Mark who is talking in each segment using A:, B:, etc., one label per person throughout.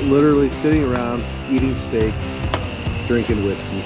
A: literally sitting around eating steak, drinking whiskey.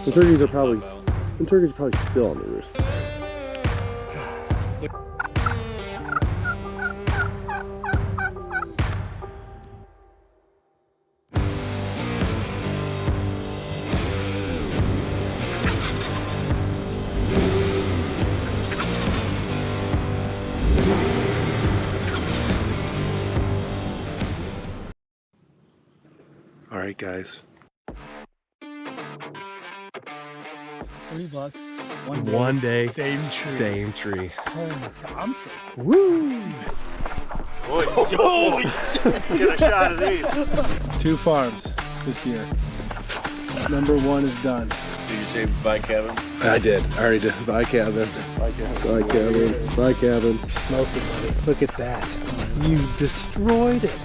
A: The turkeys are probably still on the roost. All right, guys.
B: $3.
C: One day,
B: same tree.
C: same tree.
B: Oh my God, I'm so
C: Woo!
A: Holy shit! Get a shot of these.
B: 2 farms this year. Number 1 is done.
D: Did you say bye, Kevin?
A: I did. I already did. Bye, Kevin.
D: Bye, Kevin.
A: Bye, Kevin. Bye, Kevin.
B: Smoked it, buddy. Look at that. You destroyed it.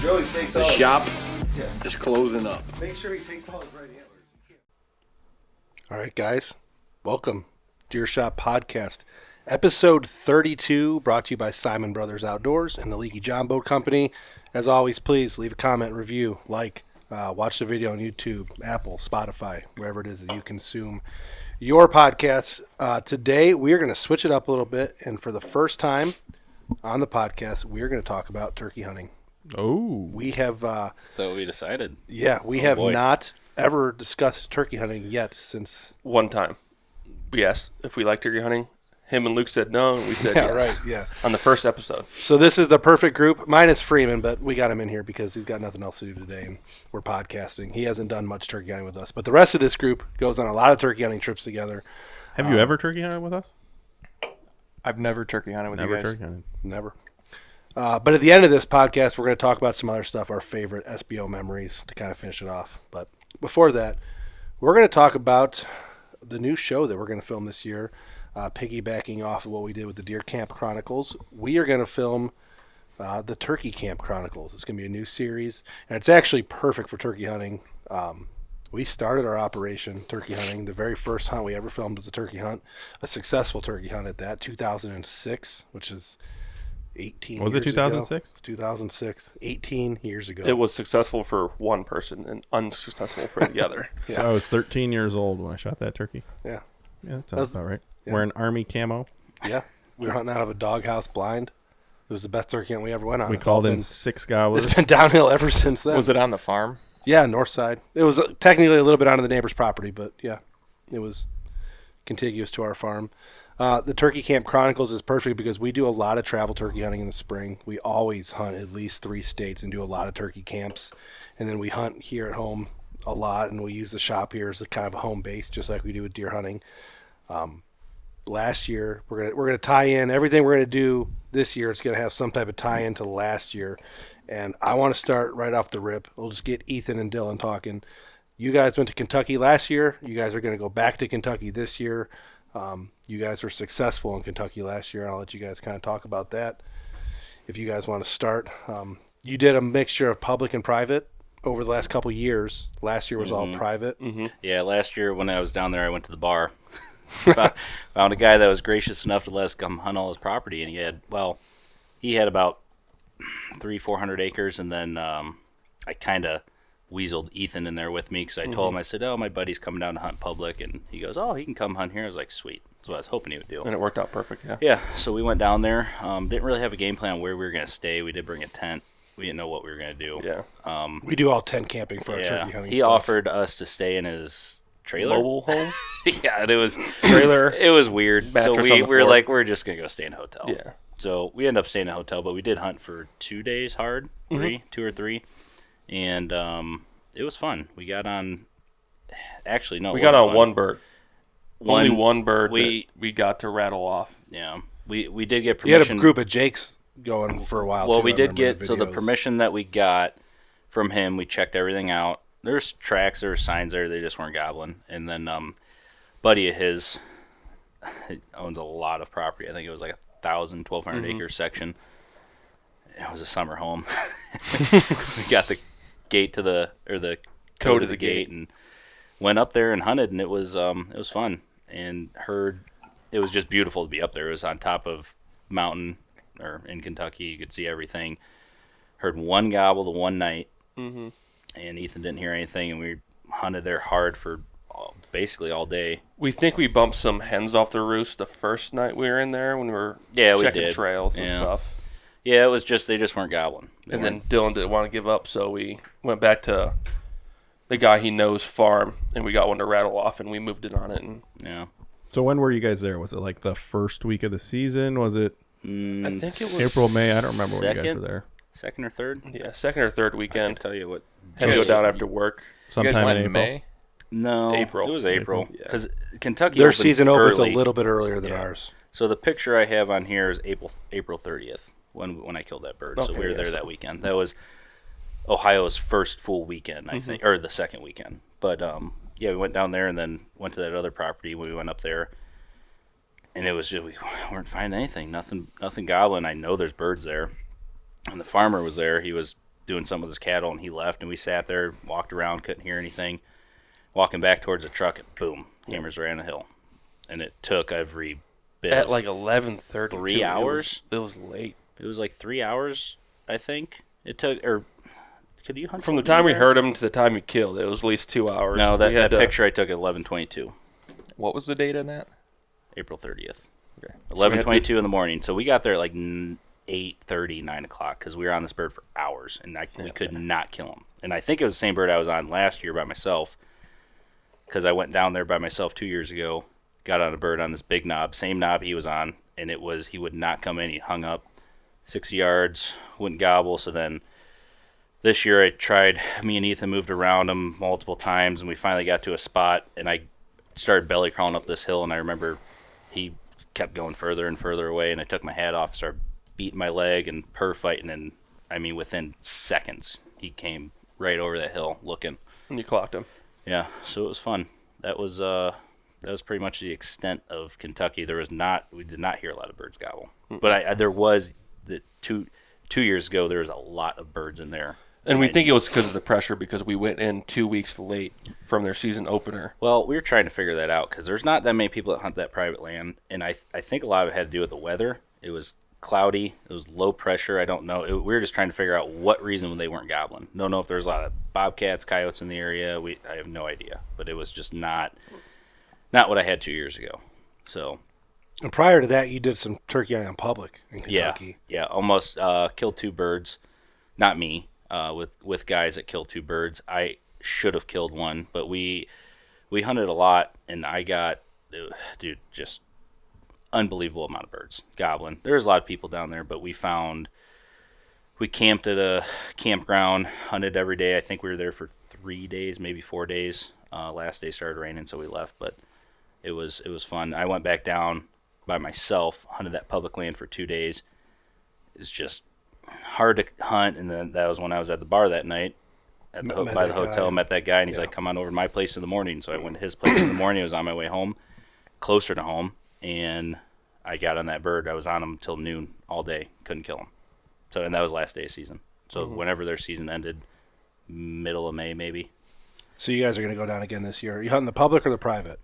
A: Joey takes
D: The shop is closing up.
A: Make sure he takes all his right antlers. All right, guys. Welcome. Deer Shop Podcast. Episode 32, brought to you by Siman Brothers Outdoors and the Leaky John Boat Company. As always, please leave a comment, review, watch the video on YouTube, Apple, Spotify, wherever it is that you consume your podcasts. Today, we are going to switch it up a little bit, and for the first time on the podcast, we are going to talk about turkey hunting.
C: Oh.
A: We have...
E: So we decided.
A: Yeah, we have not ever discussed turkey hunting yet since...
F: One time. We asked if we like turkey hunting. Him and Luke said no, and we said
A: Yeah,
F: yes.
A: right, yeah.
F: On the first episode.
A: So this is the perfect group. Mine is Freeman, but we got him in here because he's got nothing else to do today, and we're podcasting. He hasn't done much turkey hunting with us. But the rest of this group goes on a lot of turkey hunting trips together.
C: Have you ever turkey hunted with us?
G: I've never turkey hunted with
C: Never
G: you guys.
C: turkey hunted.
A: Never. But at the end of this podcast, we're going to talk about some other stuff, our favorite SBO memories to kind of finish it off. But before that, we're going to talk about the new show that we're going to film this year, piggybacking off of what we did with the Deer Camp Chronicles. We are going to film the Turkey Camp Chronicles. It's going to be a new series, and it's actually perfect for turkey hunting. We started our operation turkey hunting. The very first hunt we ever filmed was a turkey hunt, a successful turkey hunt at that, 2006, which is 18
C: Was it
A: years ago.
C: 2006?
A: It's 2006, 18 years ago.
F: It was successful for one person and unsuccessful for the other.
A: Yeah.
C: So I was 13 years old when I shot that turkey.
A: Yeah.
C: Yeah, that sounds about right.
A: yeah.
C: Wearing army camo.
A: Yeah. We were hunting out of a doghouse blind. It was the best turkey hunt we ever went on.
C: We
A: It's all
C: called in
A: been-
C: 6 gobblers.
A: It's been downhill ever since then.
G: Was it on the farm?
A: Yeah, north side. It was technically a little bit onto the neighbor's property, but yeah, it was contiguous to our farm. The Turkey Camp Chronicles is perfect because we do a lot of travel turkey hunting in the spring. We always hunt at least 3 states and do a lot of turkey camps. And then we hunt here at home a lot, and we use the shop here as a kind of a home base, just like we do with deer hunting. Last year, we're gonna tie in everything we're gonna do this year. It's gonna have some type of tie-in to last year. And I want to start right off the rip. We'll just get Ethan and Dylan talking. You guys went to Kentucky last year. You guys are going to go back to Kentucky this year. You guys were successful in Kentucky last year. I'll let you guys kind of talk about that if you guys want to start. You did a mixture of public and private over the last couple years. Last year was all private.
F: Mm-hmm.
E: Yeah, last year when I was down there, I went to the bar. Found a guy that was gracious enough to let us come hunt all his property, and he had about 300-400 acres, and then I kind of weaseled Ethan in there with me because I told him, I said, oh, my buddy's coming down to hunt public. And he goes, oh, he can come hunt here. I was like, sweet. That's what I was hoping he would do.
F: And it worked out perfect, yeah.
E: Yeah, so we went down there. Didn't really have a game plan on where we were going to stay. We did bring a tent. We didn't know what we were going to do.
F: Yeah.
A: We do all tent camping for our turkey hunting
E: He
A: stuff.
E: offered us to stay in his trailer.
F: Mobile home?
E: Yeah, and it was
F: Trailer.
E: It was weird. So
F: Mattress
E: we
F: on the
E: were
F: floor.
E: like, we're just going to go stay in a hotel.
F: Yeah.
E: So we ended up staying in a hotel, but we did hunt for 2 days hard, 2 or 3. And it was fun. We got on, actually, no.
F: We got on one bird. Only one bird
E: we
F: got to rattle off.
E: Yeah. We did get
A: You had
E: permission.
A: a group of Jakes going for a while,
E: Well,
A: too.
E: we
A: I
E: did
A: remember
E: get, so the
A: videos.
E: permission that we got from him, we checked everything out. There's tracks, there were signs there, they just weren't gobbling. And then buddy of his owns a lot of property. I think it was like 1,200 acre section. It was a summer home. We got the gate to the, or the code of the gate, and went up there and hunted, and it was fun. And it was just beautiful to be up there. It was on top of mountain, or in Kentucky, you could see everything. Heard one gobble the one night, and Ethan didn't hear anything, and we hunted there hard for basically all day.
F: We think we bumped some hens off the roost the first night we were in there when we were
E: We
F: checking
E: did.
F: trails and stuff.
E: Yeah, it was just, they just weren't gobbling.
F: And then Dylan didn't want to give up, so we went back to the guy he knows farm, and we got one to rattle off, and we moved it on it. And
E: Yeah.
C: So when were you guys there? Was it like the first week of the season? Was it
F: I think it was
C: April, May? I don't remember when you guys
E: second?
C: were there.
E: Second or third?
F: Yeah, second or third
E: I
F: weekend.
E: can tell you what.
F: Had to go down after work.
G: You guys
C: Sometime
G: went
C: in
G: in
C: April.
G: May?
E: No,
F: April.
E: It was April.
F: April, yeah.
E: Because Kentucky
A: Their
E: opened
A: season opens
E: early.
A: a little bit earlier than ours.
E: So the picture I have on here is April 30th when I killed that bird. So
F: Okay,
E: we were
F: yeah,
E: there
F: so-
E: that weekend. That was Ohio's first full weekend, I think, or the second weekend. But yeah, we went down there and then went to that other property when we went up there, and it was just, we weren't finding anything, nothing gobbling. I know there's birds there, and the farmer was there. He was doing something with his cattle, and he left, and we sat there, walked around, couldn't hear anything. Walking back towards the truck, and boom, hammers right on the hill, and it took every bit
F: At
E: of
F: like 11:30.
E: 3 hours.
F: It was late.
E: It was like 3 hours, I think. It took, or could you hunt
F: From the
E: till
F: time we
E: there?
F: heard him to the time we killed, it was at least 2 hours.
E: No,
F: We had
E: that
F: to-
E: picture I took at 11:22,
G: What was the date on that?
E: April 30th.
G: Okay.
E: 11:22 in the morning. So we got there at like 8:30, 9 o'clock because we were on this bird for hours, and we could not kill him. And I think it was the same bird I was on last year by myself, because I went down there by myself 2 years ago, got on a bird on this big knob, same knob he was on, and he would not come in. He hung up 60 yards, wouldn't gobble. So then this year I tried, me and Ethan moved around him multiple times, and we finally got to a spot, and I started belly crawling up this hill, and I remember he kept going further and further away, and I took my hat off, started beating my leg and fighting, and I mean within seconds he came right over that hill looking.
F: And you clocked him.
E: Yeah, so it was fun. That was pretty much the extent of Kentucky. We did not hear a lot of birds gobble, but there was the two years ago. There was a lot of birds in there,
F: And we think it was because of the pressure, because we went in 2 weeks late from their season opener.
E: Well, we were trying to figure that out because there's not that many people that hunt that private land, and I think a lot of it had to do with the weather. It was cloudy. It was low pressure. I don't know. We were just trying to figure out what reason they weren't gobbling. Don't know if there's a lot of bobcats, coyotes in the area. I have no idea, but it was just not what I had 2 years ago. So
A: And prior to that, you did some turkey hunting in public in Kentucky.
E: yeah, almost killed 2 birds. Not me. With guys that killed 2 birds. I should have killed 1, but we hunted a lot, and I got, just unbelievable amount of birds gobbling. There's a lot of people down there, but we camped at a campground, hunted every day. I think we were there for 3 days, maybe 4 days. Last day started raining, so we left, but it was fun. I went back down by myself, hunted that public land for 2 days. It's just hard to hunt, and then that was when I was at the bar that night by the hotel. Met that guy, and he's like, come on over to my place in the morning. So I went to his place in the morning. I was on my way home, closer to home, and I got on that bird. I was on him until noon all day. Couldn't kill him. And that was last day of season. So whenever their season ended, middle of May maybe.
A: So you guys are going to go down again this year. Are you hunting the public or the private?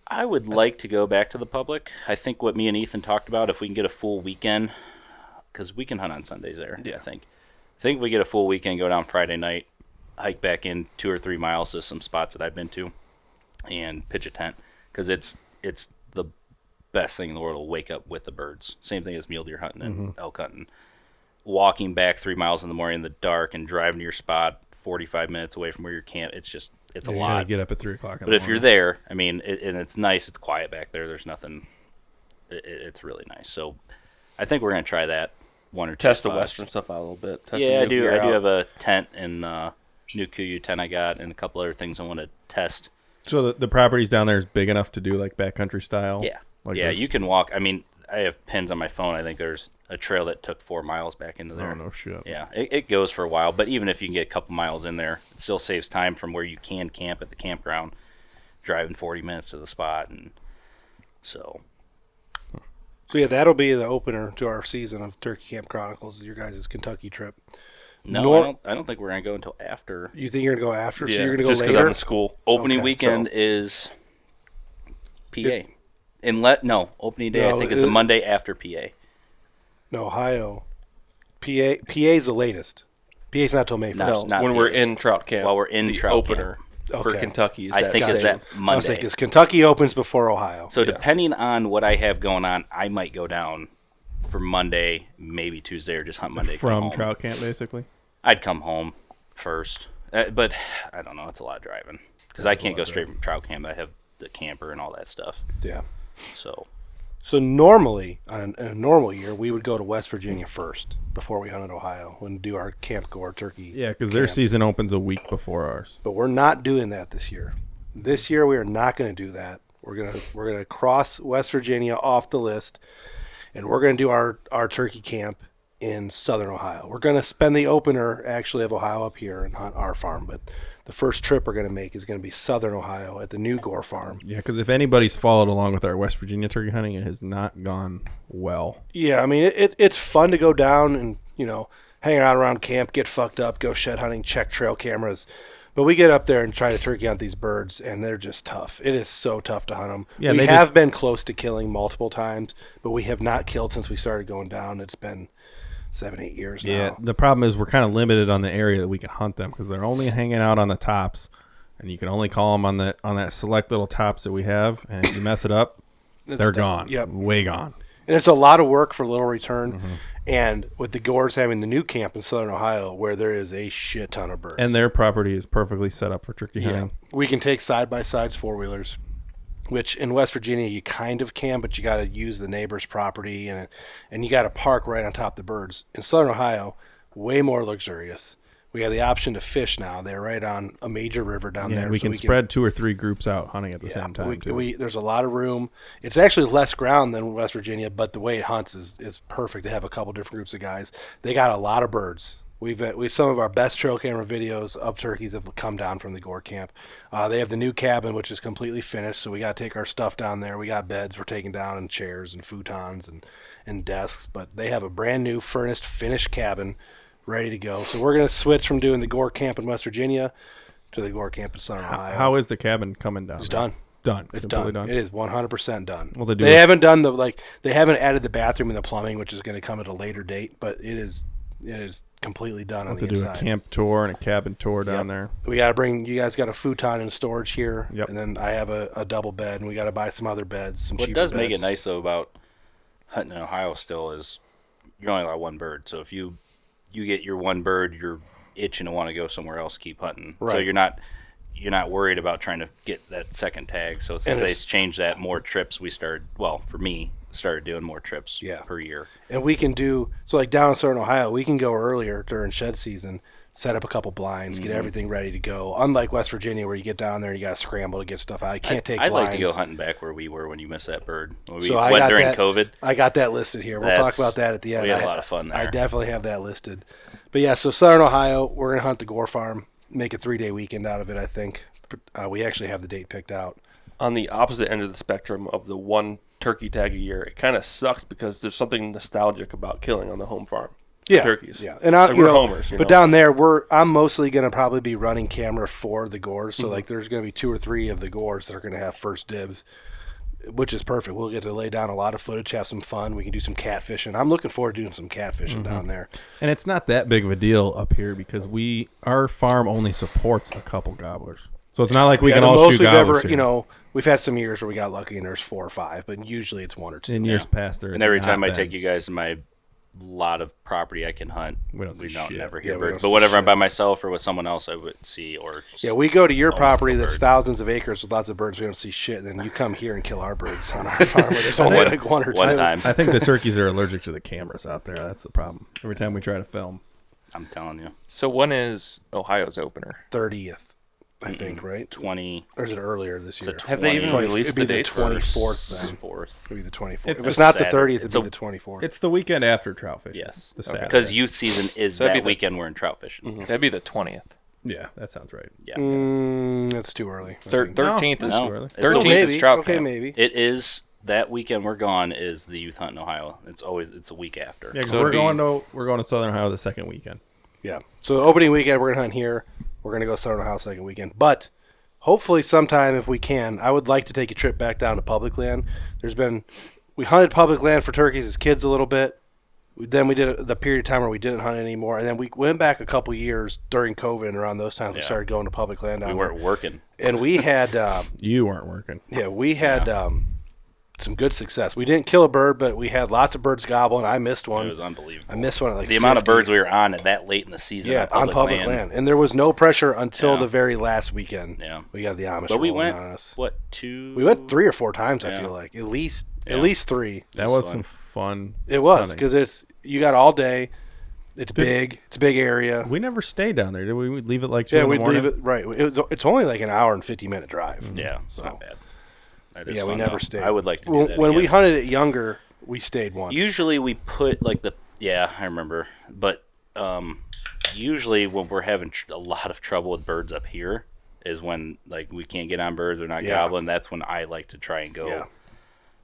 E: I would like to go back to the public. I think what me and Ethan talked about, if we can get a full weekend, because we can hunt on Sundays there,
F: Yeah.
E: I think if we get a full weekend, go down Friday night, hike back in 2 or 3 miles to some spots that I've been to and pitch a tent because it's the best thing in the world to wake up with the birds. Same thing as mule deer hunting and elk hunting. Walking back 3 miles in the morning in the dark and driving to your spot 45 minutes away from where you're camped, it's a
C: You
E: lot.
C: gotta get up at 3 o'clock.
E: But if you're there, I mean, and it's nice, it's quiet back there. There's nothing. It's really nice. So I think we're gonna try that one or two.
F: Test the
E: spots.
F: Western stuff out a little bit. Test
E: Yeah, I
F: the new
E: do.
F: gear
E: I do
F: out.
E: have a tent and new Kuiu tent I got, and a couple other things I want to test.
C: So the properties down there is big enough to do like backcountry style.
E: Yeah,
C: Like
E: yeah.
C: those-
E: You can walk. I mean, I have pins on my phone. I think there's a trail that took 4 miles back into there.
C: Oh no shit.
E: Yeah, it goes for a while, but even if you can get a couple miles in there, it still saves time from where you can camp at the campground, driving 40 minutes to the spot, and so.
A: So yeah, that'll be the opener to our season of Turkey Camp Chronicles. Your guys' Kentucky trip.
E: No, I don't think we're gonna go until after.
A: You think you're gonna go after? So
F: Yeah,
A: you're gonna go
F: just because
A: later.
F: I'm in school.
E: Opening
A: Okay,
E: weekend is PA. Opening day I
A: No,
E: think is the Monday after PA.
A: No, Ohio. PA's the latest. PA's not till May 1st.
E: No,
F: No,
E: it's not
F: when
E: PA.
F: we're in trout camp.
E: While we're in
F: the
E: trout
F: opener for
A: Okay.
F: Kentucky is
E: I
F: that
E: think it's
F: same.
E: that
A: I was
E: Monday.
A: thinking, 'cause Kentucky opens before Ohio.
E: So depending on what I have going on, I might go down for Monday, maybe Tuesday, or just hunt Monday. come
C: From
E: home.
C: trout camp, basically.
E: I'd come home first, but I don't know. It's a lot of driving because I can't go straight from trout camp. I have the camper and all that stuff.
A: Yeah.
E: So
A: So normally, on a normal year, we would go to West Virginia first before we hunted Ohio and do our Camp Gore turkey.
C: Yeah, because their
A: camp.
C: season opens a week before ours.
A: But we're not doing that this year. This year, we are not going to do that. We're gonna cross West Virginia off the list, and we're going to do our turkey camp in southern Ohio. We're going to spend the opener actually of Ohio up here and hunt our farm, but the first trip we're going to make is going to be southern Ohio at the new Gore farm.
C: Yeah, because if anybody's followed along with our West Virginia turkey hunting, it has not gone well.
A: Yeah, I mean it's fun to go down and hang out around camp, get fucked up, go shed hunting, check trail cameras. But we get up there and try to turkey hunt these birds, and they're just tough. It is so tough to hunt them.
C: Yeah,
A: we
C: they
A: have
C: just-
A: been close to killing multiple times, but we have not killed since we started going down. It's been 7-8 years now.
C: Yeah, the problem is we're kind of limited on the area that we can hunt them because they're only hanging out on the tops, and you can only call them on that select little tops that we have. And if you mess it up, they're gone.
A: Yep.
C: Way gone.
A: And it's a lot of work for little return.
C: Mm-hmm.
A: And with the Gores having the new camp in southern Ohio, where there is a shit ton of birds.
C: And their property is perfectly set up for turkey hunting.
A: We can take side-by-sides, four-wheelers, which in West Virginia you kind of can, but you got to use the neighbor's property, and you got to park right on top of the birds. In southern Ohio, way more luxurious. We have the option to fish now. They're right on a major river down
C: Yeah,
A: there.
C: we can spread 2 or 3 groups out hunting at the same time, too.
A: There's a lot of room. It's actually less ground than West Virginia, but the way it hunts is perfect to have a couple different groups of guys. They got a lot of birds. We some of our best trail camera videos of turkeys have come down from the Gore camp. They have the new cabin, which is completely finished, so we got to take our stuff down there. We got beds we're taking down and chairs and futons and desks, but they have a brand new furnished, finished cabin ready to go. So we're going to switch from doing the Gore camp in West Virginia to the Gore camp in southern Ohio.
C: How is the cabin coming down?
A: It's
C: there?
A: done.
C: Done.
A: It's
C: Completely
A: done. It is 100% done.
C: Well,
A: they haven't done they haven't added the bathroom and the plumbing, which is going to come at a later date, but it is completely done on the
C: to do
A: inside.
C: a camp tour and a cabin tour down there.
A: We got to bring you guys got a futon in storage here,
C: Yep.
A: and then I have a double bed, and we got to buy some other beds. Some
E: what
A: cheaper
E: does make it
A: beds.
E: nice though about hunting in Ohio still is you're only allowed one bird. So if you get your one bird, you're itching to want to go somewhere else, keep hunting. So
A: Right.
E: you're not worried about trying to get that second tag. So since they changed that, more trips we started. Well, for me, started doing more trips per year.
A: And we can do so like down in southern Ohio, we can go earlier during shed season, set up a couple blinds, get everything ready to go. Unlike West Virginia, where you get down there and you got to scramble to get stuff out. You can't take
E: I'd
A: blinds.
E: like to go hunting back where we were when you missed that bird. When we
A: So I
E: went
A: got
E: during
A: that,
E: COVID.
A: I got that listed here. We'll talk about that at the end.
E: We had a lot of fun there.
A: I definitely have that listed. But yeah, so southern Ohio, we're going to hunt the Gore farm, make a 3-day weekend out of it, I think. We actually have the date picked out.
F: On the opposite end of the spectrum of the one turkey tag a year, it kind of sucks because there's something nostalgic about killing on the home farm.
A: Yeah,
F: Turkeys.
A: Yeah, and
F: we're homers.
A: But down there, I'm mostly going to probably be running camera for the Gores. So like, there's going to be 2 or 3 of the Gores that are going to have first dibs. which is perfect. We'll get to lay down a lot of footage, have some fun. We can do some catfishing. I'm looking forward to doing some catfishing down there.
C: And it's not that big of a deal up here because our farm only supports a couple gobblers. So it's not like we can
A: the
C: all
A: most
C: shoot
A: we've
C: gobblers
A: ever,
C: here.
A: we've had some years where we got lucky and there's 4 or 5, but usually it's 1 or 2.
C: In years past, there
E: And every time I take you guys to my lot of property I can hunt,
C: We don't see shit.
E: never
A: Yeah,
E: hear
A: we
E: birds.
A: don't
E: But
A: see
E: whenever I'm
A: shit.
E: by myself or with someone else, I would see or
A: Yeah, we go to your
E: almost
A: property
E: no
A: that's
E: birds.
A: thousands of acres with lots of birds. We don't see shit. Then you come here and kill our birds on our farm. Where there's only like 1 or 2.
E: one time.
C: I think the turkeys are allergic to the cameras out there. That's the problem. Every time we try to film.
E: I'm telling you,
G: So when is Ohio's opener?
A: 30th, I think, right?
E: 20.
A: Or is it earlier this
E: It's a
A: year?
F: Have they even
E: 20
F: released
A: It'd be
F: the
A: the
F: dates?
A: 24th then.
E: 4th.
A: It'd be the 24th.
C: It's
A: If it's
E: a
A: not the
E: Saturday.
A: 30th, it'd
E: It's
A: be
E: a-
A: the 24th.
C: It's the weekend after trout fishing.
E: Yes.
C: The Saturday.
E: Because youth season is
G: So that'd
E: that
G: be the-
E: weekend we're in trout fishing.
G: That'd be the 20th.
C: Yeah, that sounds right.
E: Yeah.
A: That's too early. I think.
G: 13th is
E: No.
C: early.
E: It's
G: 13th
A: maybe.
G: is trout
A: Okay,
G: camp.
A: maybe.
E: It is that weekend we're gone is the youth hunt in Ohio. It's a week after.
C: Yeah, 'cause
G: So
C: we're
G: it'd
C: going to Southern Ohio the second weekend.
A: Yeah. So the opening weekend, we're going to hunt here. We're going to go Southern Ohio second weekend. But hopefully sometime, if we can, I would like to take a trip back down to public land. We hunted public land for turkeys as kids a little bit. Then we did the period of time where we didn't hunt anymore. And then we went back a couple years during COVID and around those times we
E: Yeah.
A: started going to public land down
E: We
A: there.
E: weren't working.
A: And we had,
C: You weren't working.
A: some good success. We didn't kill a bird, but we had lots of birds gobbling. I missed one.
E: It was unbelievable.
A: I missed one at like
E: the amount of
A: 50.
E: birds we were on at that late in the season.
A: Yeah, on public land. And there was no pressure until
E: Yeah.
A: the very last weekend.
E: Yeah.
A: We got the Amish
E: But we
A: rolling
E: went
A: on us.
E: two?
A: We went 3 or 4 times, I
E: Yeah.
A: feel like. At least
E: Yeah.
A: 3.
C: That was some fun.
A: It was,
C: hunting.
A: because you got all day. It's big. It's a big area.
C: We never stayed down there, did we? We'd leave it like 2
A: Yeah,
C: in the
A: we'd
C: morning?
A: leave it, right. It's only like an hour and 50-minute drive.
E: Yeah, it's
A: So,
E: not bad. That is
A: yeah, we
E: fun,
A: never
E: though.
A: stayed.
E: I would like to do
A: When,
E: that
A: when we
E: again.
A: hunted it younger, we stayed once.
E: Usually we put like I remember, but usually when we're having a lot of trouble with birds up here is when like we can't get on birds or not
A: Yeah.
E: gobbling. That's when I like to try and go
A: Yeah.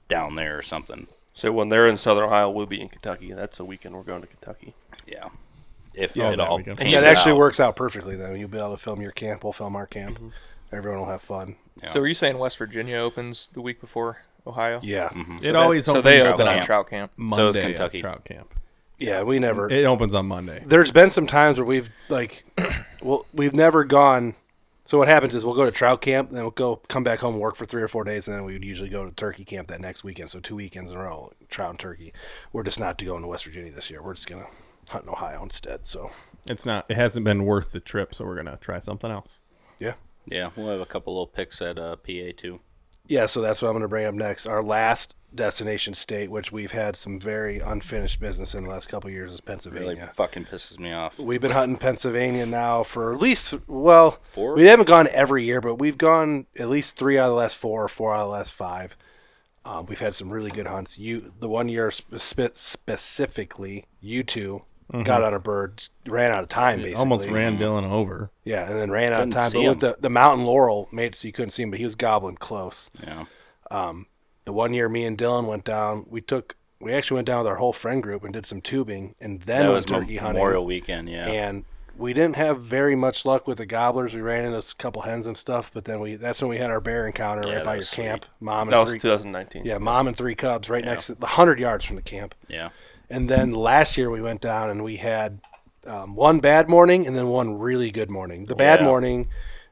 E: down there or something.
F: So when they're in Southern Ohio, we'll be in Kentucky. That's the weekend we're going to Kentucky.
E: Yeah, if
C: Yeah,
E: it
C: that
E: all
C: weekend.
E: pans
A: That actually
E: out.
A: works out perfectly, then. You'll be able to film your camp. We'll film our camp. Everyone will have fun.
E: Yeah.
G: So are you saying West Virginia opens the week before Ohio?
A: Yeah.
C: It always
G: So
C: opens
G: they
C: up
G: open
E: camp.
G: on trout camp.
C: Monday
E: So is
C: at
E: Kentucky.
C: trout camp.
A: Yeah, we never.
C: It opens on Monday.
A: There's been some times where we've we've never gone. So what happens is we'll go to trout camp, then we'll come back home, work for 3 or 4 days, and then we would usually go to turkey camp that next weekend. So 2 weekends in a row, trout and turkey. We're just not going to West Virginia this year. We're just gonna hunt in Ohio instead. So
C: It hasn't been worth the trip, so we're gonna try something else.
A: yeah,
E: Yeah, we'll have a couple little picks at PA too.
A: yeah. So that's what I'm gonna bring up next. Our last destination state, which we've had some very unfinished business in the last couple of years, is
E: Really
A: Pennsylvania.
E: fucking pisses me off.
A: We've been hunting Pennsylvania now for at least, well,
E: 4?
A: we haven't gone every year, but we've gone at least 3 out of the last 4 or 4 out of the last 5. We've had some really good hunts. The one year specifically, you two got on a bird, ran out of time basically.
C: Almost ran Dylan over.
A: Yeah, and then ran out of
E: Couldn't
A: time.
E: see
A: But with the mountain laurel made it so you couldn't see him, but he was gobbling close.
E: Yeah.
A: The one year me and Dylan went down, we actually went down with our whole friend group and did some tubing, and then
E: That
A: went
E: was
A: turkey hunting.
E: Memorial weekend, yeah.
A: And we didn't have very much luck with the gobblers. We ran into a couple hens and stuff, but then that's when we had our bear encounter
E: Yeah,
A: right by
E: that
A: your
E: was
A: camp. Mom and
F: That was
A: 3
F: 2019.
A: Yeah, mom and 3 cubs right next to 100 yards from the camp.
E: Yeah.
A: And then last year we went down and we had one bad morning and then one really good morning. The bad
E: Yeah.
A: morning,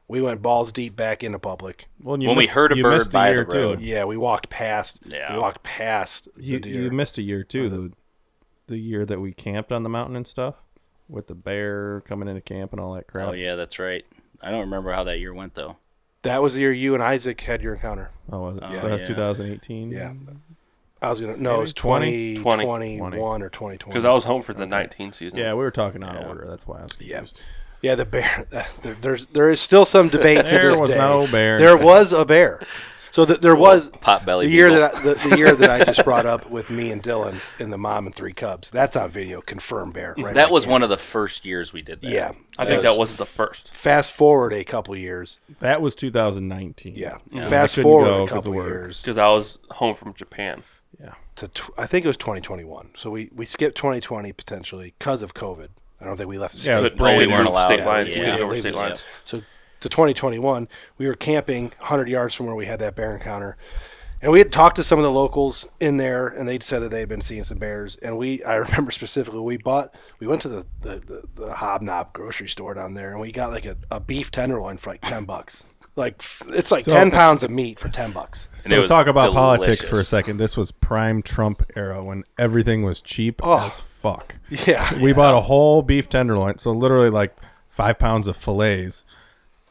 A: we went balls deep back into public.
C: Well,
E: When we heard a
C: you
E: bird
C: missed
E: by the
C: year, too.
E: road.
A: Yeah, we walked past.
E: Yeah.
A: We walked past
C: You
A: the deer.
C: missed a year too. The year that we camped on the mountain and stuff, with the bear coming into camp and all that crap.
E: Oh yeah, that's right. I don't remember how that year went though.
A: That was the year you and Isaac had your encounter.
C: Oh, was it?
E: Oh,
C: So that's
E: yeah.
C: 2018.
A: Yeah. I was gonna. No, it was
C: 20?
A: 2021 or 2020.
F: Because I was home for the 19 season.
C: Yeah, we were talking out of
E: Yeah.
C: order. That's why I was
A: Yeah.
C: confused.
A: Yeah, the bear. There is still some debate to
C: There
A: this
C: was
A: day.
C: no bear.
A: There was a bear. So there was
E: Potbelly
A: the year
E: beagle.
A: the year that I just brought up with me and Dylan and the mom and 3 cubs. That's on video, confirmed bear. Right
E: That
A: at
E: was
A: camp.
E: one of the first years we did that.
A: Yeah.
F: I think that was the first.
A: Fast forward a couple years.
C: That was 2019.
A: Yeah.
E: Yeah.
A: Fast
C: I couldn't
A: forward
C: go
A: a
C: 'cause of
A: couple
C: work.
A: years
F: Because I was home from Japan.
C: Yeah.
A: I think it was 2021. So we skipped 2020 potentially because of COVID. I don't think we left the state.
C: Yeah,
F: Couldn't
E: we
F: leave
E: weren't allowed.
F: state
E: Yeah,
F: lines.
E: we
F: We
E: didn't
F: didn't over
A: leave
F: state
A: the
F: lines.
A: So to 2021, we were camping 100 yards from where we had that bear encounter. And we had talked to some of the locals in there, and they'd said that they had been seeing some bears. And I remember specifically, we went to the Hobnob grocery store down there, and we got like a beef tenderloin for like $10. Like it's like 10 pounds of meat for $10.
C: So talk about politics for a second. This was prime Trump era when everything was cheap as fuck.
A: Yeah.
C: We bought a whole beef tenderloin, so literally like 5 pounds of fillets,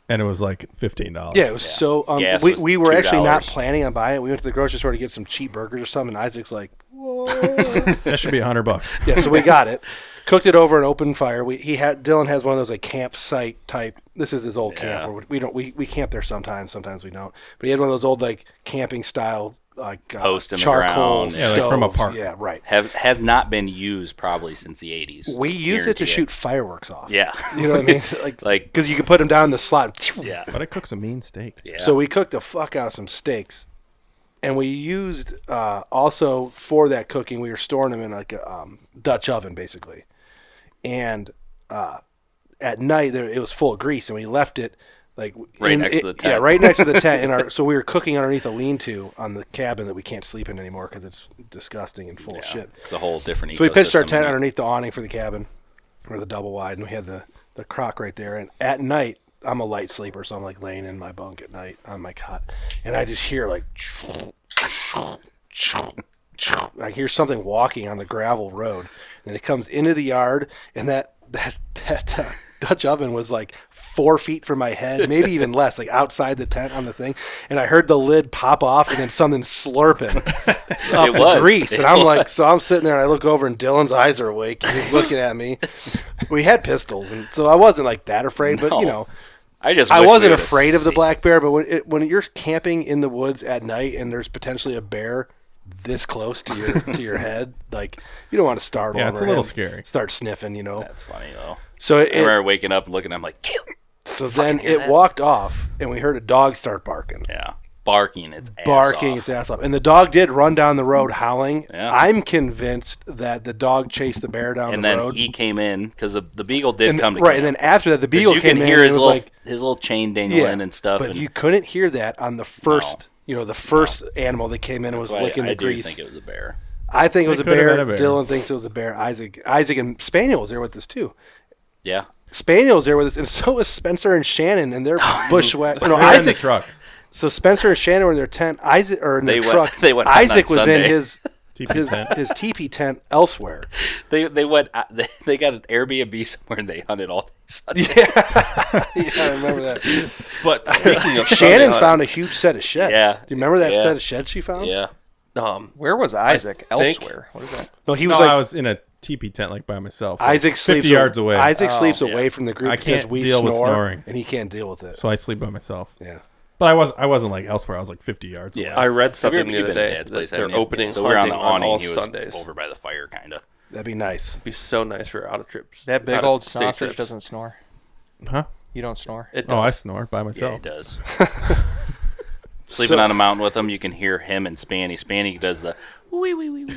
C: and it was like $15.
A: Yeah, it was so.
E: Gas
A: we
E: was
A: we were actually not
E: $2.
A: planning on buying it. We went to the grocery store to get some cheap burgers or something. And Isaac's like, "Whoa!"
C: That should be $100.
A: Yeah, so we got it, cooked it over an open fire. Dylan has one of those like campsite type. This is his old camp. Where we camp there sometimes we don't. But he had one of those old like camping style like
E: Post in the
A: charcoal
E: ground.
A: stoves.
C: Yeah, like from a park.
A: Yeah, right.
E: Has not been used probably since the 80s.
A: We use it to shoot fireworks off.
E: Yeah.
A: You know what I mean? Like because you can put them down in the slot.
E: Yeah.
C: But it cooks a mean steak.
E: Yeah.
A: So we cooked the fuck out of some steaks, and we used also for that cooking, we were storing them in like a Dutch oven basically, and at night it was full of grease, and we left it like
E: next to the tent.
A: Yeah, right next to the tent. So we were cooking underneath a lean-to on the cabin that we can't sleep in anymore because it's disgusting and full of shit.
E: It's a whole different.
A: So we pitched our
E: ecosystem
A: tent
E: there.
A: underneath the awning for the cabin, or the double wide, and we had the crock right there. And at night, I'm a light sleeper, so I'm like laying in my bunk at night on my cot, and I just hear like, I hear something walking on the gravel road, and it comes into the yard, and that Dutch oven was like 4 feet from my head, maybe even less, like outside the tent on the thing. And I heard the lid pop off and then something slurping up the grease. And I'm like, so I'm sitting there and I look over and Dylan's eyes are awake and he's looking at me. We had pistols, and so I wasn't like that afraid, but you know,
E: I
A: wasn't afraid of the black bear. But when you're camping in the woods at night and there's potentially a bear this close to your head, like you don't want to startle him.
C: Yeah, it's a little scary.
A: Start sniffing, you know.
E: That's funny though.
A: So
E: I remember waking up and looking. I'm like, kill.
A: So then it walked off, and we heard a dog start barking.
E: Yeah, barking its ass off.
A: And the dog did run down the road howling.
E: Yeah.
A: I'm convinced that the dog chased the bear down
E: and
A: the
E: then
A: road.
E: he came in because the beagle did come to
A: right,
E: camp.
A: and then after that, the beagle
E: you
A: came
E: can
A: in.
E: hear
A: And
E: his
A: it was
E: little chain dangling and stuff.
A: But
E: and
A: you couldn't hear that on the first. You know, the first animal that came in and was licking the grease.
E: I do think it was a bear.
A: I think it was a
C: could have
A: bear.
C: been a bear.
A: Dylan thinks it was a bear. Isaac and Spaniel was there with us too.
E: Yeah.
A: Spaniel's there with us, and so is Spencer and Shannon, and they're bushwhacked. No,
C: They're in
A: Isaac.
C: the truck.
A: So Spencer and Shannon were in their tent. Isaac or in their truck.
E: They went hunting
A: Isaac
E: on
A: was
E: Sunday.
A: in his
C: TP tent.
A: his teepee tent elsewhere.
E: They went. They got an Airbnb somewhere and they hunted all these.
A: Yeah, I remember that.
F: But speaking of
A: Shannon
F: Sunday
A: found a huge set of sheds.
E: Yeah.
A: Do you remember that
E: Yeah.
A: set of sheds she found?
E: Yeah.
G: Where was Isaac?
F: think-
G: Elsewhere. What is that?
A: No, he
C: No,
A: was
C: I
A: like
C: was in a teepee tent like by myself. like
A: Isaac
C: 50
A: sleeps
C: yards away.
A: Isaac sleeps
E: yeah.
A: away from the group
C: I
A: because
C: can't
A: we
C: deal with
A: snore,
C: snoring.
A: and he can't deal with it.
C: So I sleep by myself.
A: Yeah.
C: But I wasn't like elsewhere. I was like 50 yards away.
E: Yeah.
F: I read
E: Have you
F: something
E: ever
F: the other
E: been to
F: day
E: Dad's
F: that
E: place,
F: they're
E: haven't you?
F: opening
E: So we're on the
F: hunting on all
E: awning. He was
F: Sundays.
E: over by the fire, kind of.
A: That'd be nice.
F: Be so nice for out of trips.
G: That big
F: out of
G: old
F: state
G: sausage
F: trips.
G: doesn't snore.
C: Huh?
G: You don't snore.
F: It
C: Oh, I
F: does.
C: snore by
E: Yeah,
C: myself.
E: he does. Sleeping on a mountain with him, you can hear him and Spanny. Spanny does the wee wee wee wee.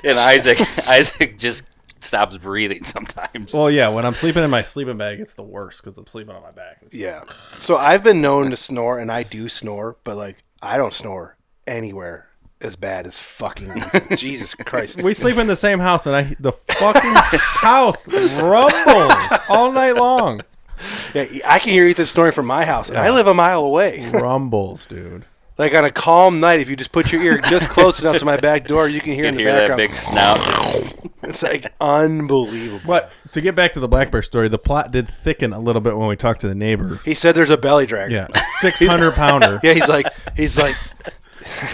E: And Isaac just stops breathing sometimes.
C: Well, yeah. When I'm sleeping in my sleeping bag, it's the worst because I'm sleeping on my back.
A: Yeah. So I've been known to snore, and I do snore, but like I don't snore anywhere as bad as fucking Jesus Christ.
C: We sleep in the same house, and the fucking house rumbles all night long.
A: Yeah, I can hear Ethan snoring from my house, and I live a mile away.
C: Rumbles, dude.
A: Like on a calm night, if you just put your ear just close enough to my back door, you can hear
E: you
A: in
E: can
A: the
E: hear that
A: background.
E: big snout. Just,
A: It's like unbelievable.
C: But to get back to the black bear story, the plot did thicken a little bit when we talked to the neighbor.
A: He said there's a belly drag.
C: Yeah, a 600-pounder.
A: Yeah, he's like,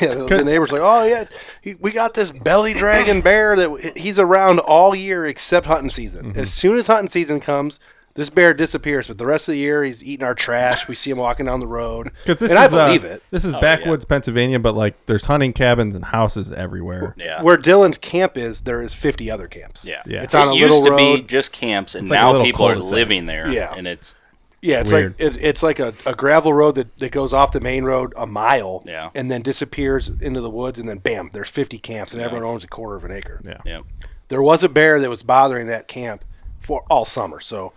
A: yeah, the neighbor's like, oh yeah, we got this belly dragging bear that he's around all year except hunting season. As soon as hunting season comes, this bear disappears. But the rest of the year, he's eating our trash. We see him walking down the road, and I believe it.
C: This is backwoods Pennsylvania, but like there's hunting cabins and houses everywhere.
E: yeah.
A: Where Dylan's camp is, there is 50 other camps.
E: Yeah.
C: Yeah.
A: It's on a
E: It
A: little
E: used to
A: road.
E: be just camps, and
C: like a
E: now
C: little
E: people are
C: cul-de-sac.
E: living there.
A: Yeah.
E: And it's
A: Yeah, it's
C: Weird.
A: like it's like a gravel road that goes off the main road a mile,
E: Yeah.
A: and then disappears into the woods, and then bam, there's 50 camps, and everyone owns a quarter of an acre.
C: Yeah.
E: yeah.
A: There was a bear that was bothering that camp for all summer, so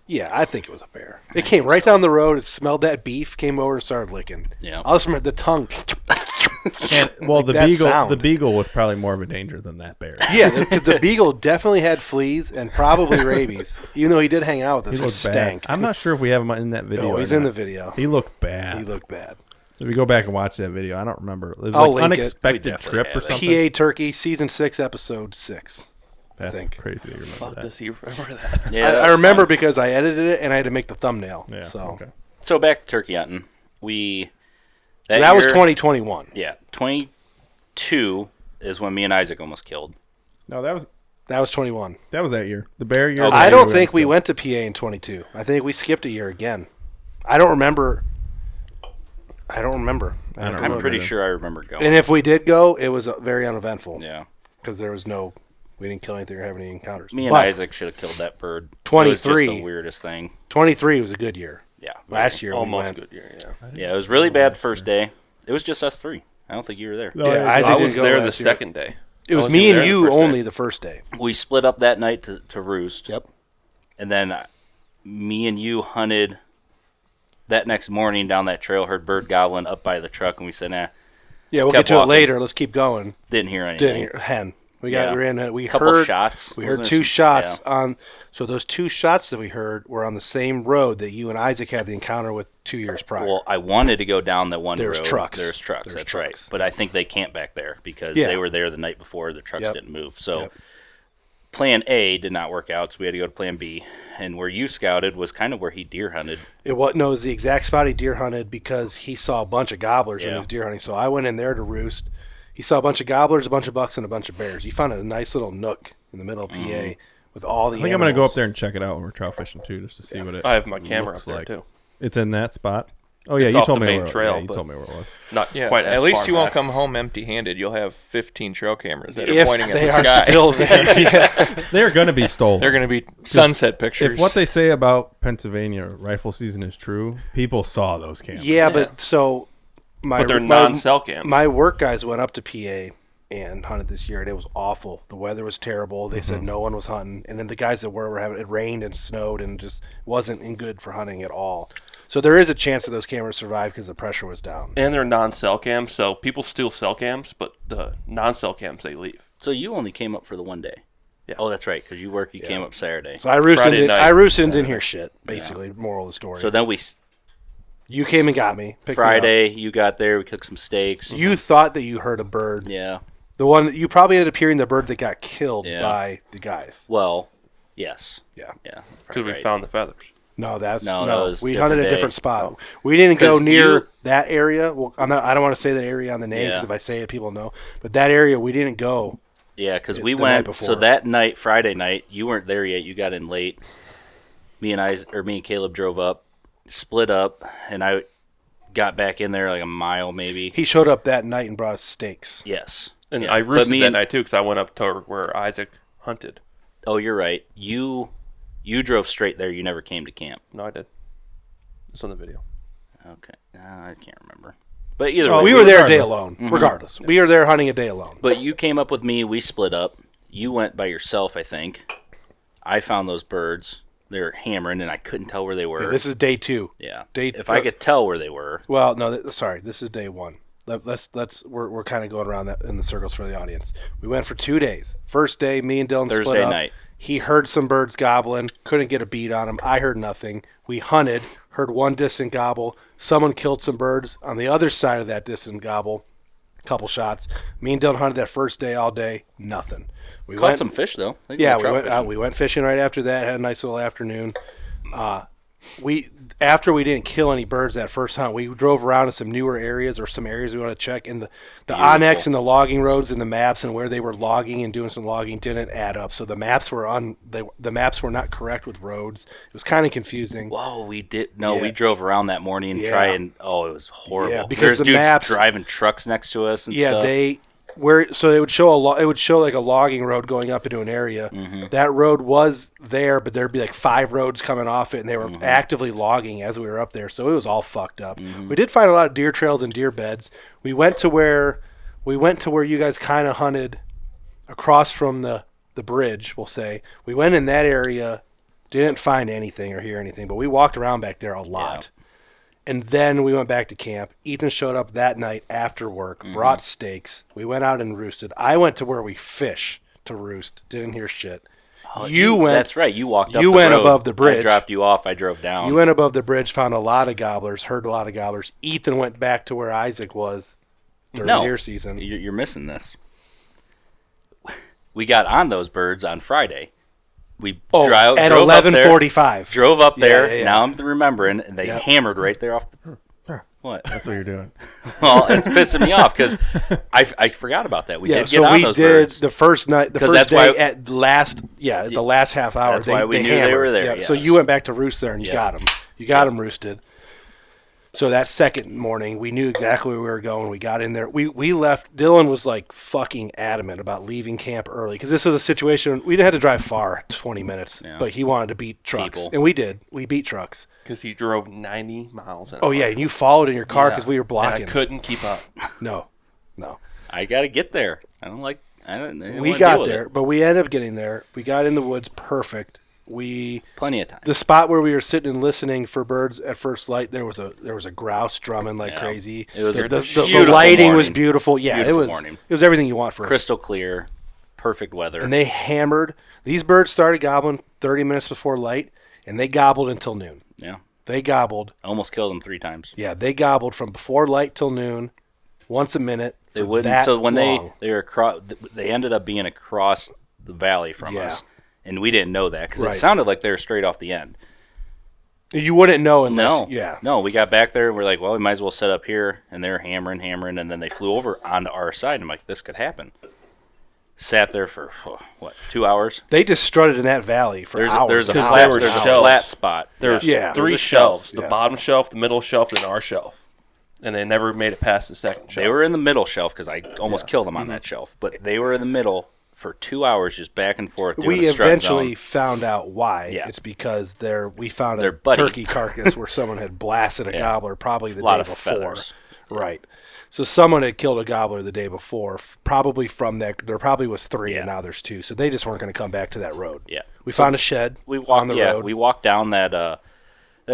A: Yeah, I think it was a bear. It came right down the road. It smelled that beef, came over and started licking.
E: Yeah.
A: I just remember the tongue.
C: And, well,
A: Like that sound.
C: the beagle was probably more of a danger than that bear.
A: Yeah, because the beagle definitely had fleas and probably rabies. Even though he did hang out with us, he
C: looked
A: stank.
C: bad. I'm not sure if we have him in that video.
A: No, he's
C: or
A: in the
C: not.
A: video.
C: He looked bad.
A: He looked bad.
C: So if you go back and watch that video, I don't remember. It was
A: I'll
C: like
A: link it.
C: unexpected
E: We definitely
C: trip or
E: have it.
C: something.
A: PA Turkey, Season 6, Episode 6.
C: That's
A: think.
C: crazy that you remember
F: Fuck,
C: that.
F: does he remember that?
E: Yeah,
A: I remember because I edited it and I had to make the thumbnail.
C: Yeah.
A: So,
C: Okay.
E: So back to turkey hunting.
A: that was
E: year-
A: 2021.
E: Yeah, 22 is when me and Isaac almost killed.
C: No, that was
A: That was 21.
C: that year. The bear year.
E: Okay.
C: the
A: I
C: year
A: don't think we
C: almost
A: went to PA in 22. I think we skipped a year again. I don't remember. I don't remember.
C: I don't
E: I'm
C: remember
E: pretty
C: either.
E: sure I remember going.
A: And if we did go, it was very uneventful.
E: Yeah.
A: Because there was no, we didn't kill anything or have any encounters.
E: Me and
A: But
E: Isaac should have killed that bird. It was
A: 23.
E: just the weirdest thing.
A: 23 was a good year.
E: Yeah.
A: Last year we
F: Almost
A: went.
F: good year, yeah.
E: Yeah, it was really bad the first day. It was just us three. I don't think you were there.
C: No,
A: Yeah,
C: I-
A: Isaac
F: I
A: didn't
F: was
A: go
F: there the
A: last year.
F: second day.
A: It was
F: I wasn't
A: me
F: even
A: and
F: there the
A: you
F: first
A: only
F: day.
A: the first day.
E: We split up that night to roost.
A: Yep.
E: And then me and you hunted that next morning down that trail, heard bird gobbling up by the truck, and we said, nah,
A: Yeah, we'll
E: Kept
A: get to
E: walking.
A: it later. Let's keep going.
E: didn't hear anything.
A: Didn't hear hen. We got
E: Yeah.
A: ran. We
E: Couple
A: heard
E: shots.
A: We
E: Wasn't
A: heard
E: there
A: two
E: some-
A: shots
E: yeah.
A: on. So those two shots that we heard were on the same road that you and Isaac had the encounter with 2 years prior.
E: Well, I wanted to go down that one
A: There's
E: road.
A: trucks.
E: There's trucks.
A: There's
E: That's
A: trucks.
E: right. But I think they camped back there because
A: Yeah.
E: they were there the night before. The trucks
A: Yep.
E: didn't move. So
A: Yep.
E: plan A did not work out, so we had to go to plan B. And where you scouted was kind of where he deer hunted.
A: It was the exact spot he deer hunted because he saw a bunch of gobblers when
E: Yeah.
A: he was deer hunting. So I went in there to roost. He saw a bunch of gobblers, a bunch of bucks, and a bunch of bears. He found a nice little nook in the middle of PA with all the
C: I think I'm gonna go
A: animals.
C: up there and check it out when we're trout fishing too, just to see what it.
F: I have my camera up
C: looks
F: there
C: like.
F: too.
C: It's in that spot. Oh yeah,
F: It's
C: you
F: off
C: told
F: the
C: me
F: main
C: where.
F: trail,
C: Yeah, you
F: but-
C: told me where it was.
F: Not
G: Yeah,
F: quite as
G: at least
F: far
G: you won't
F: back.
G: come home empty-handed. You'll have 15 trail cameras that are
A: If
G: pointing at
A: they
G: the
A: are
G: sky.
A: still there. Yeah.
C: They're gonna be stolen.
G: They're going to be sunset pictures.
C: If what they say about Pennsylvania rifle season is true, people saw those cameras.
A: Yeah, but so
F: But they're non-cell cams.
A: My work guys went up to PA and hunted this year, and it was awful. The weather was terrible. They said no one was hunting, and then the guys that were having it rained and snowed and just wasn't in good for hunting at all. So there is a chance that those cameras survive because the pressure was down.
F: And they're non-cell cams, so people steal cell cams, but the non-cell cams they leave.
E: So you only came up for the one day.
F: Yeah.
E: Oh, that's right, because you work. You came up Saturday.
A: So I roosted.
F: Friday night.
A: I roosted and didn't hear shit. Basically, moral of the story.
E: So then
A: you came and got me. Picked
E: Friday, you got there. We cooked some steaks.
A: Me up. You thought that you heard a bird.
E: Yeah.
A: The one that you probably ended up hearing the bird that got killed
E: Yeah.
A: by the guys.
E: Well, yes.
A: Yeah.
E: Yeah.
F: Because we
E: right.
F: found the feathers.
A: No, that's
E: No,
A: no.
E: that was
A: We
E: different
A: hunted a
E: day.
A: different spot. We didn't go
E: 'Cause
A: near
E: you-
A: that area. Well, I don't want to say that area on the name
E: Yeah.
A: because if I say it, people know. But that area, we didn't go.
E: Yeah, because we
A: the night
E: went.
A: before.
E: So that night, Friday night, you weren't there yet. You got in late. Me and Caleb drove up, split up, and I got back in there like a mile maybe.
A: He showed up that night and brought us steaks.
E: Yes.
F: And
E: Yeah.
F: I
E: But
F: roosted
E: me
F: that
E: and-
F: night too because I went up to where Isaac hunted.
E: Oh, you're right. You drove straight there. You never came to camp.
F: No, I did. It's on the video.
E: Okay. I can't remember. But either
C: Oh,
E: way.
A: We were there a day
C: regardless.
A: alone. Regardless, we were there hunting a day alone.
E: But you came up with me. We split up. You went by yourself, I think. I found those birds. They were hammering, and I couldn't tell where they were.
A: Yeah, this is day 2.
E: Yeah.
A: Day-
E: If I could tell where they were.
A: Well, no, sorry. This is day 1. We're kind of going around that in the circles for the audience. We went for 2 days. First day, me and Dylan split
E: Thursday
A: up.
E: night.
A: He heard some birds gobbling, couldn't get a beat on them. I heard nothing. We hunted, heard one distant gobble. Someone killed some birds on the other side of that distant gobble. Couple shots. Me and Dylan hunted that first day all day. Nothing. We
E: Caught some fish, though. I think
A: Yeah,
E: trout
A: we
E: fishing.
A: went fishing right after that. Had a nice little afternoon. After we didn't kill any birds that first hunt, we drove around in some newer areas or some areas we want to check. And the Onyx and the logging roads and the maps and where they were logging and doing some logging didn't add up. So the maps were the maps were not correct with roads. It was kind of confusing.
E: Whoa, we did. No,
A: Yeah.
E: we drove around that morning and
A: Yeah.
E: it was horrible.
A: Yeah, because
E: There's
A: the
E: dudes
A: maps-
E: driving trucks next to us and
A: Yeah,
E: stuff.
A: so it would show like a logging road going up into an area.
E: Mm-hmm.
A: That road was there, but there'd be like 5 roads coming off it, and they were
E: Mm-hmm.
A: actively logging as we were up there. So it was all fucked up. We did find a lot of deer trails and deer beds. We went to where you guys kind of hunted across from the bridge. We'll say we went in that area Didn't find anything or hear anything, but we walked around back there a lot. And then we went back to camp. Ethan showed up that night after work, brought steaks. We went out and roosted. I went to where we fish to roost. Didn't hear shit.
E: Oh,
A: you went.
E: That's right. You walked up
A: You
E: the
A: went
E: road.
A: above the bridge.
E: I dropped you off. I drove down.
A: You went above the bridge, found a lot of gobblers, heard a lot of gobblers. Ethan went back to where Isaac was during deer season.
E: You're missing this. We got on those birds on Friday. We
A: at
E: drove
A: 11:45.
E: Drove up there.
A: Yeah.
E: Now I'm remembering, and they hammered right there off the... What?
C: That's what you're doing.
E: Well, it's pissing me off because I forgot about that. We did get on those birds.
A: The first night, the first day at last, the last half hour.
E: That's why we knew they were there.
A: Yeah.
E: Yes.
A: So you went back to roost there and you got them. You got them roosted. So that second morning, we knew exactly where we were going. We got in there. We left. Dylan was like fucking adamant about leaving camp early because this is a situation. We didn't have to drive far, 20 minutes, but he wanted to beat trucks. And we did. We beat trucks.
F: Because he drove 90 miles an hour.
A: Oh, yeah, and you followed in your car because we were blocking.
F: And I couldn't keep up.
A: No.
E: I got to get there.
A: We got there, but we ended up getting there. We got in the woods perfect.
E: Plenty of time.
A: The spot where we were sitting and listening for birds at first light, there was a grouse drumming like crazy.
E: It was
A: the lighting was beautiful. Yeah,
E: Beautiful
A: it was everything you want for
E: crystal clear, perfect weather.
A: And they hammered. These birds started gobbling 30 minutes before light, and they gobbled until noon.
E: Yeah.
A: They gobbled.
E: I almost killed them 3 times.
A: Yeah, they gobbled from before light till noon, once a minute.
E: They wouldn't. So when they were they ended up being across the valley from us, and we didn't know that because it sounded like they were straight off the end.
A: You wouldn't know unless
E: No, we got back there and we're like, well, we might as well set up here, and they were hammering, and then they flew over onto our side. And I'm like, this could happen. Sat there for 2 hours.
A: They just strutted in that valley for hours.
E: There's a flat spot.
F: There's 3 shelves: the bottom shelf, the middle shelf, and our shelf. And they never made it past the second shelf.
E: They were in the middle shelf because I almost killed them on that shelf, but they were in the middle for 2 hours, just back and forth.
A: We eventually found out why. Yeah. It's because we found a turkey carcass where someone had blasted a gobbler probably the day before.
E: Feathers.
A: Right. So someone had killed a gobbler the day before, probably from that. There probably was 3, and now there's 2. So they just weren't going to come back to that road.
E: Yeah.
A: We found a shed on the road.
E: We walked down that. That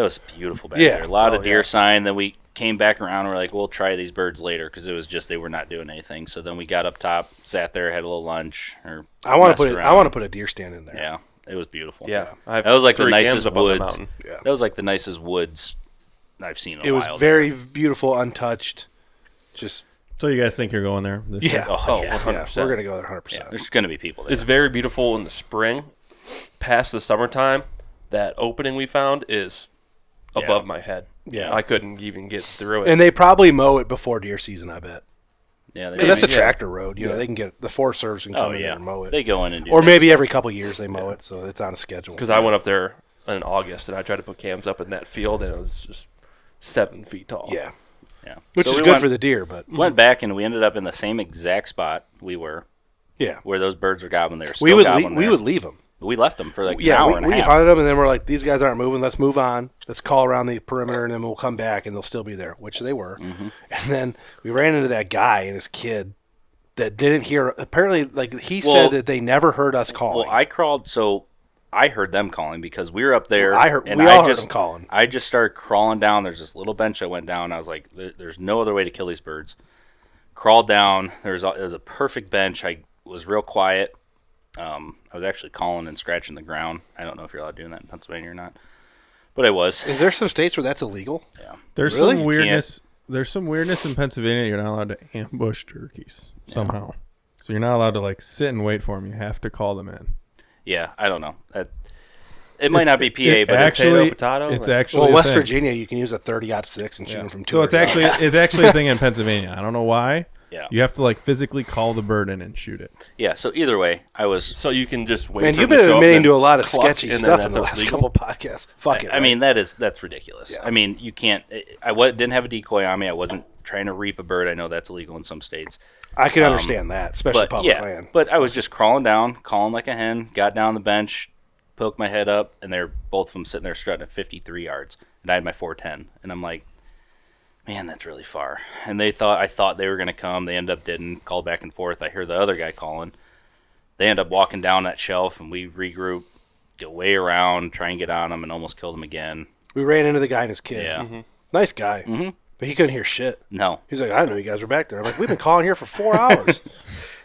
E: was beautiful back there. A lot of deer sign. Then we came back around and we're like, we'll try these birds later because it was just they were not doing anything. So then we got up top, sat there, had a little lunch.
A: I want to put a deer stand in there.
E: Yeah. It was beautiful.
F: Yeah.
E: That was like the nicest woods.
A: Yeah.
E: That was like the nicest woods I've seen in a while.
A: It was very beautiful, untouched. Just
C: so you guys think you're going there?
A: Yeah.
C: Year?
F: 100%.
A: We're going to go there 100%.
E: Yeah, there's going to be people there.
F: It's very beautiful in the spring. Past the summertime, that opening we found is above my head.
A: Yeah.
F: I couldn't even get through it.
A: And they probably mow it before deer season, I bet.
E: Yeah,
A: that's a tractor road. You know, they can get the Forest Service can come in there and mow it.
E: They go in and do
A: or maybe every couple of years they mow it, so it's on a schedule.
F: Because I went up there in August and I tried to put cams up in that field and it was just 7 feet tall.
A: Yeah.
E: Yeah.
A: Which is good for the deer, but
E: went back and we ended up in the same exact spot we were.
A: Yeah.
E: Where those birds were gobbling there.
A: We would leave them.
E: We left them for like an hour and a half.
A: We hunted them, and then we're like, these guys aren't moving. Let's move on. Let's call around the perimeter, and then we'll come back, and they'll still be there, which they were. Mm-hmm. And then we ran into that guy and his kid that didn't hear. Apparently, he said that they never heard us calling.
E: Well, I crawled, so I heard them calling because we were up there.
A: We all heard them calling.
E: I just started crawling down. There's this little bench I went down. I was like, there's no other way to kill these birds. Crawled down. It was a perfect bench. I was real quiet. I was actually calling and scratching the ground. I don't know if you're allowed doing that in Pennsylvania or not, but I was.
A: Is there some states where that's illegal?
E: Yeah.
C: There's some weirdness. There's some weirdness in Pennsylvania. You're not allowed to ambush turkeys somehow. So you're not allowed to sit and wait for them. You have to call them in.
E: Yeah, I don't know. It might not be PA, but
C: it's actually
A: West Virginia, you can use a 30-06 and shoot them from 2.
C: So it's actually a thing in Pennsylvania. I don't know why.
E: Yeah.
C: You have to physically call the bird in and shoot it.
E: Yeah. So either way, I was.
F: So you can just wait.
A: Man,
F: for
A: you've
F: them to
A: been
F: show up
A: admitting
F: and
A: to a lot of
F: cluck,
A: sketchy
F: and
A: stuff
F: then
A: in the
F: that's
A: last
F: illegal?
A: couple podcasts. Fuck it.
E: I mean, that's ridiculous.
A: Yeah.
E: I mean, you can't. Didn't have a decoy on me. I wasn't trying to reap a bird. I know that's illegal in some states.
A: I can understand that, especially public land.
E: But I was just crawling down, calling like a hen. Got down the bench, poked my head up, and they're both of them sitting there strutting at 53 yards. And I had my 410, and I'm like, man, that's really far. And I thought they were going to come. They ended up didn't. Called back and forth. I hear the other guy calling. They end up walking down that shelf, and we regroup. go way around, try and get on him, and almost killed him again.
A: We ran into the guy and his kid.
E: Yeah.
A: Nice guy. But he couldn't hear shit.
E: No.
A: He's like, I didn't know you guys were back there. I'm like, we've been calling here for 4 hours.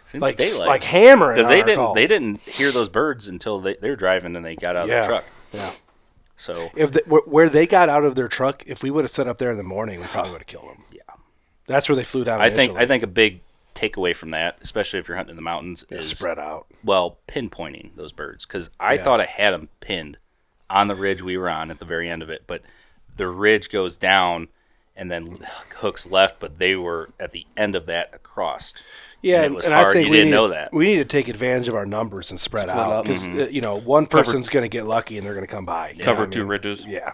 E: Since
A: like
E: daylight.
A: like hammering
E: Because
A: calls.
E: they didn't hear those birds until they were driving and they got out of the truck.
A: Yeah.
E: So
A: If where they got out of their truck, if we would have set up there in the morning, we probably would have killed them.
E: Yeah.
A: That's where they flew down.
E: I think a big takeaway from that, especially if you're hunting in the mountains, is
A: spread out.
E: Well, pinpointing those birds, because I thought I had them pinned on the ridge we were on at the very end of it, but the ridge goes down and then hooks left, but they were at the end of that across.
A: Yeah,
E: and it was
A: and
E: hard.
A: I think
E: you didn't know that.
A: We need to take advantage of our numbers and spread out
F: up.
A: because one person's going to get lucky and they're going to come by.
F: Cover 2 ridges.
A: Yeah.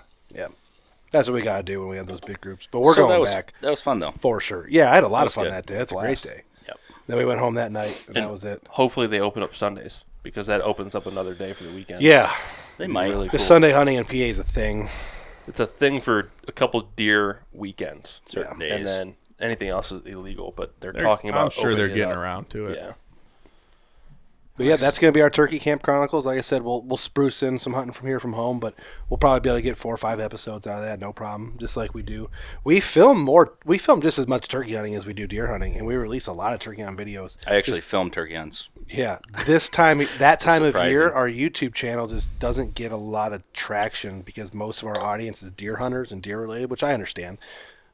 A: That's what we got to do when we have those big groups. But we're
E: So
A: going
E: that
A: back.
E: That was fun, though.
A: For sure. Yeah, I had a lot of
E: was
A: fun
E: good.
A: that day. That's a great day.
E: Yep.
A: Then we went home that night, and that was it.
F: Hopefully they open up Sundays because that opens up another day for the weekend.
A: Yeah.
E: They might.
F: Really
A: The
F: cool.
A: Sunday hunting in PA is a thing.
F: It's a thing for a couple deer weekends.
E: Certain days.
F: And then anything else is illegal, but they're talking about
C: I'm sure they're
F: opening it
C: getting
F: up.
C: around to it.
F: Yeah.
A: But yeah, that's going to be our Turkey Camp Chronicles. Like I said, we'll spruce in some hunting from here from home, but we'll probably be able to get 4 or 5 episodes out of that, no problem. Just like we do. We film just as much turkey hunting as we do deer hunting, and we release a lot of turkey hunt videos.
E: I actually filmed turkey hunts.
A: Yeah, that time of
E: surprising.
A: year, our YouTube channel just doesn't get a lot of traction because most of our audience is deer hunters and deer related, which I understand.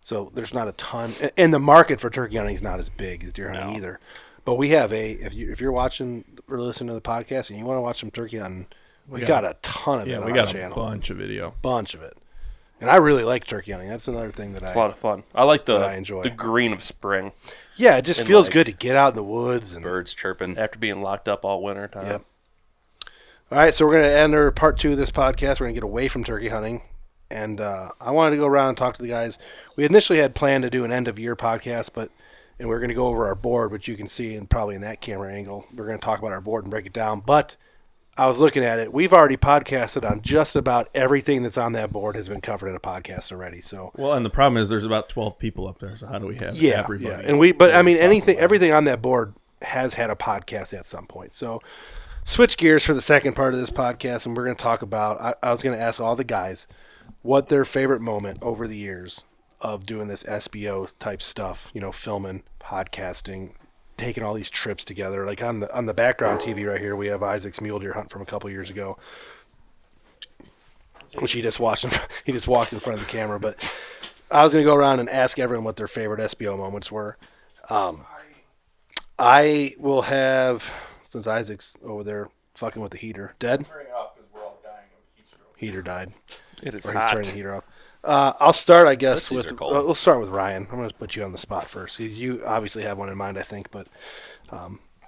A: So there's not a ton, and the market for turkey hunting is not as big as deer hunting either. But we have if you're watching or listening to the podcast and you want to watch some turkey hunting, we got a ton of it on
C: we
A: our
C: got a
A: channel.
C: bunch of video.
A: Bunch of it. And I really like turkey hunting. That's another thing that
F: It's a lot of fun. I like
A: that I enjoy.
F: the green of spring
A: Yeah, it just
F: and
A: feels
F: like-
A: good to get out in the woods and
E: Birds chirping.
F: after being locked up all winter time.
A: Yep. All right, so we're going to end our part 2 of this podcast. We're going to get away from turkey hunting. And I wanted to go around and talk to the guys. We initially had planned to do an end-of-year podcast, and we're going to go over our board, which you can see and probably in that camera angle. We're going to talk about our board and break it down. But I was looking at it. We've already podcasted on just about everything that's on that board has been covered in a podcast already. So
C: Well, and the problem is there's about 12 people up there, so how do we have everybody?
A: Yeah. And I mean, everything on that board has had a podcast at some point. So switch gears for the second part of this podcast, and we're going to talk about, I was going to ask all the guys what their favorite moment over the years of doing this SBO type stuff, filming, podcasting, taking all these trips together. Like on the background TV right here, we have Isaac's mule deer hunt from a couple years ago, which he just walked in front of the camera. But I was going to go around and ask everyone what their favorite SBO moments were. I will have, since Isaac's over there fucking with the heater, dead.
H: Turning it off because we're all dying of heat stroke.
A: Heater died.
G: It is
A: Or he's
G: hot.
A: turning the heater off. I'll start, I guess,
E: Pussies
A: with.
E: are cold.
A: We'll start with Ryan. I'm going to put you on the spot first. You obviously have one in mind, I think, but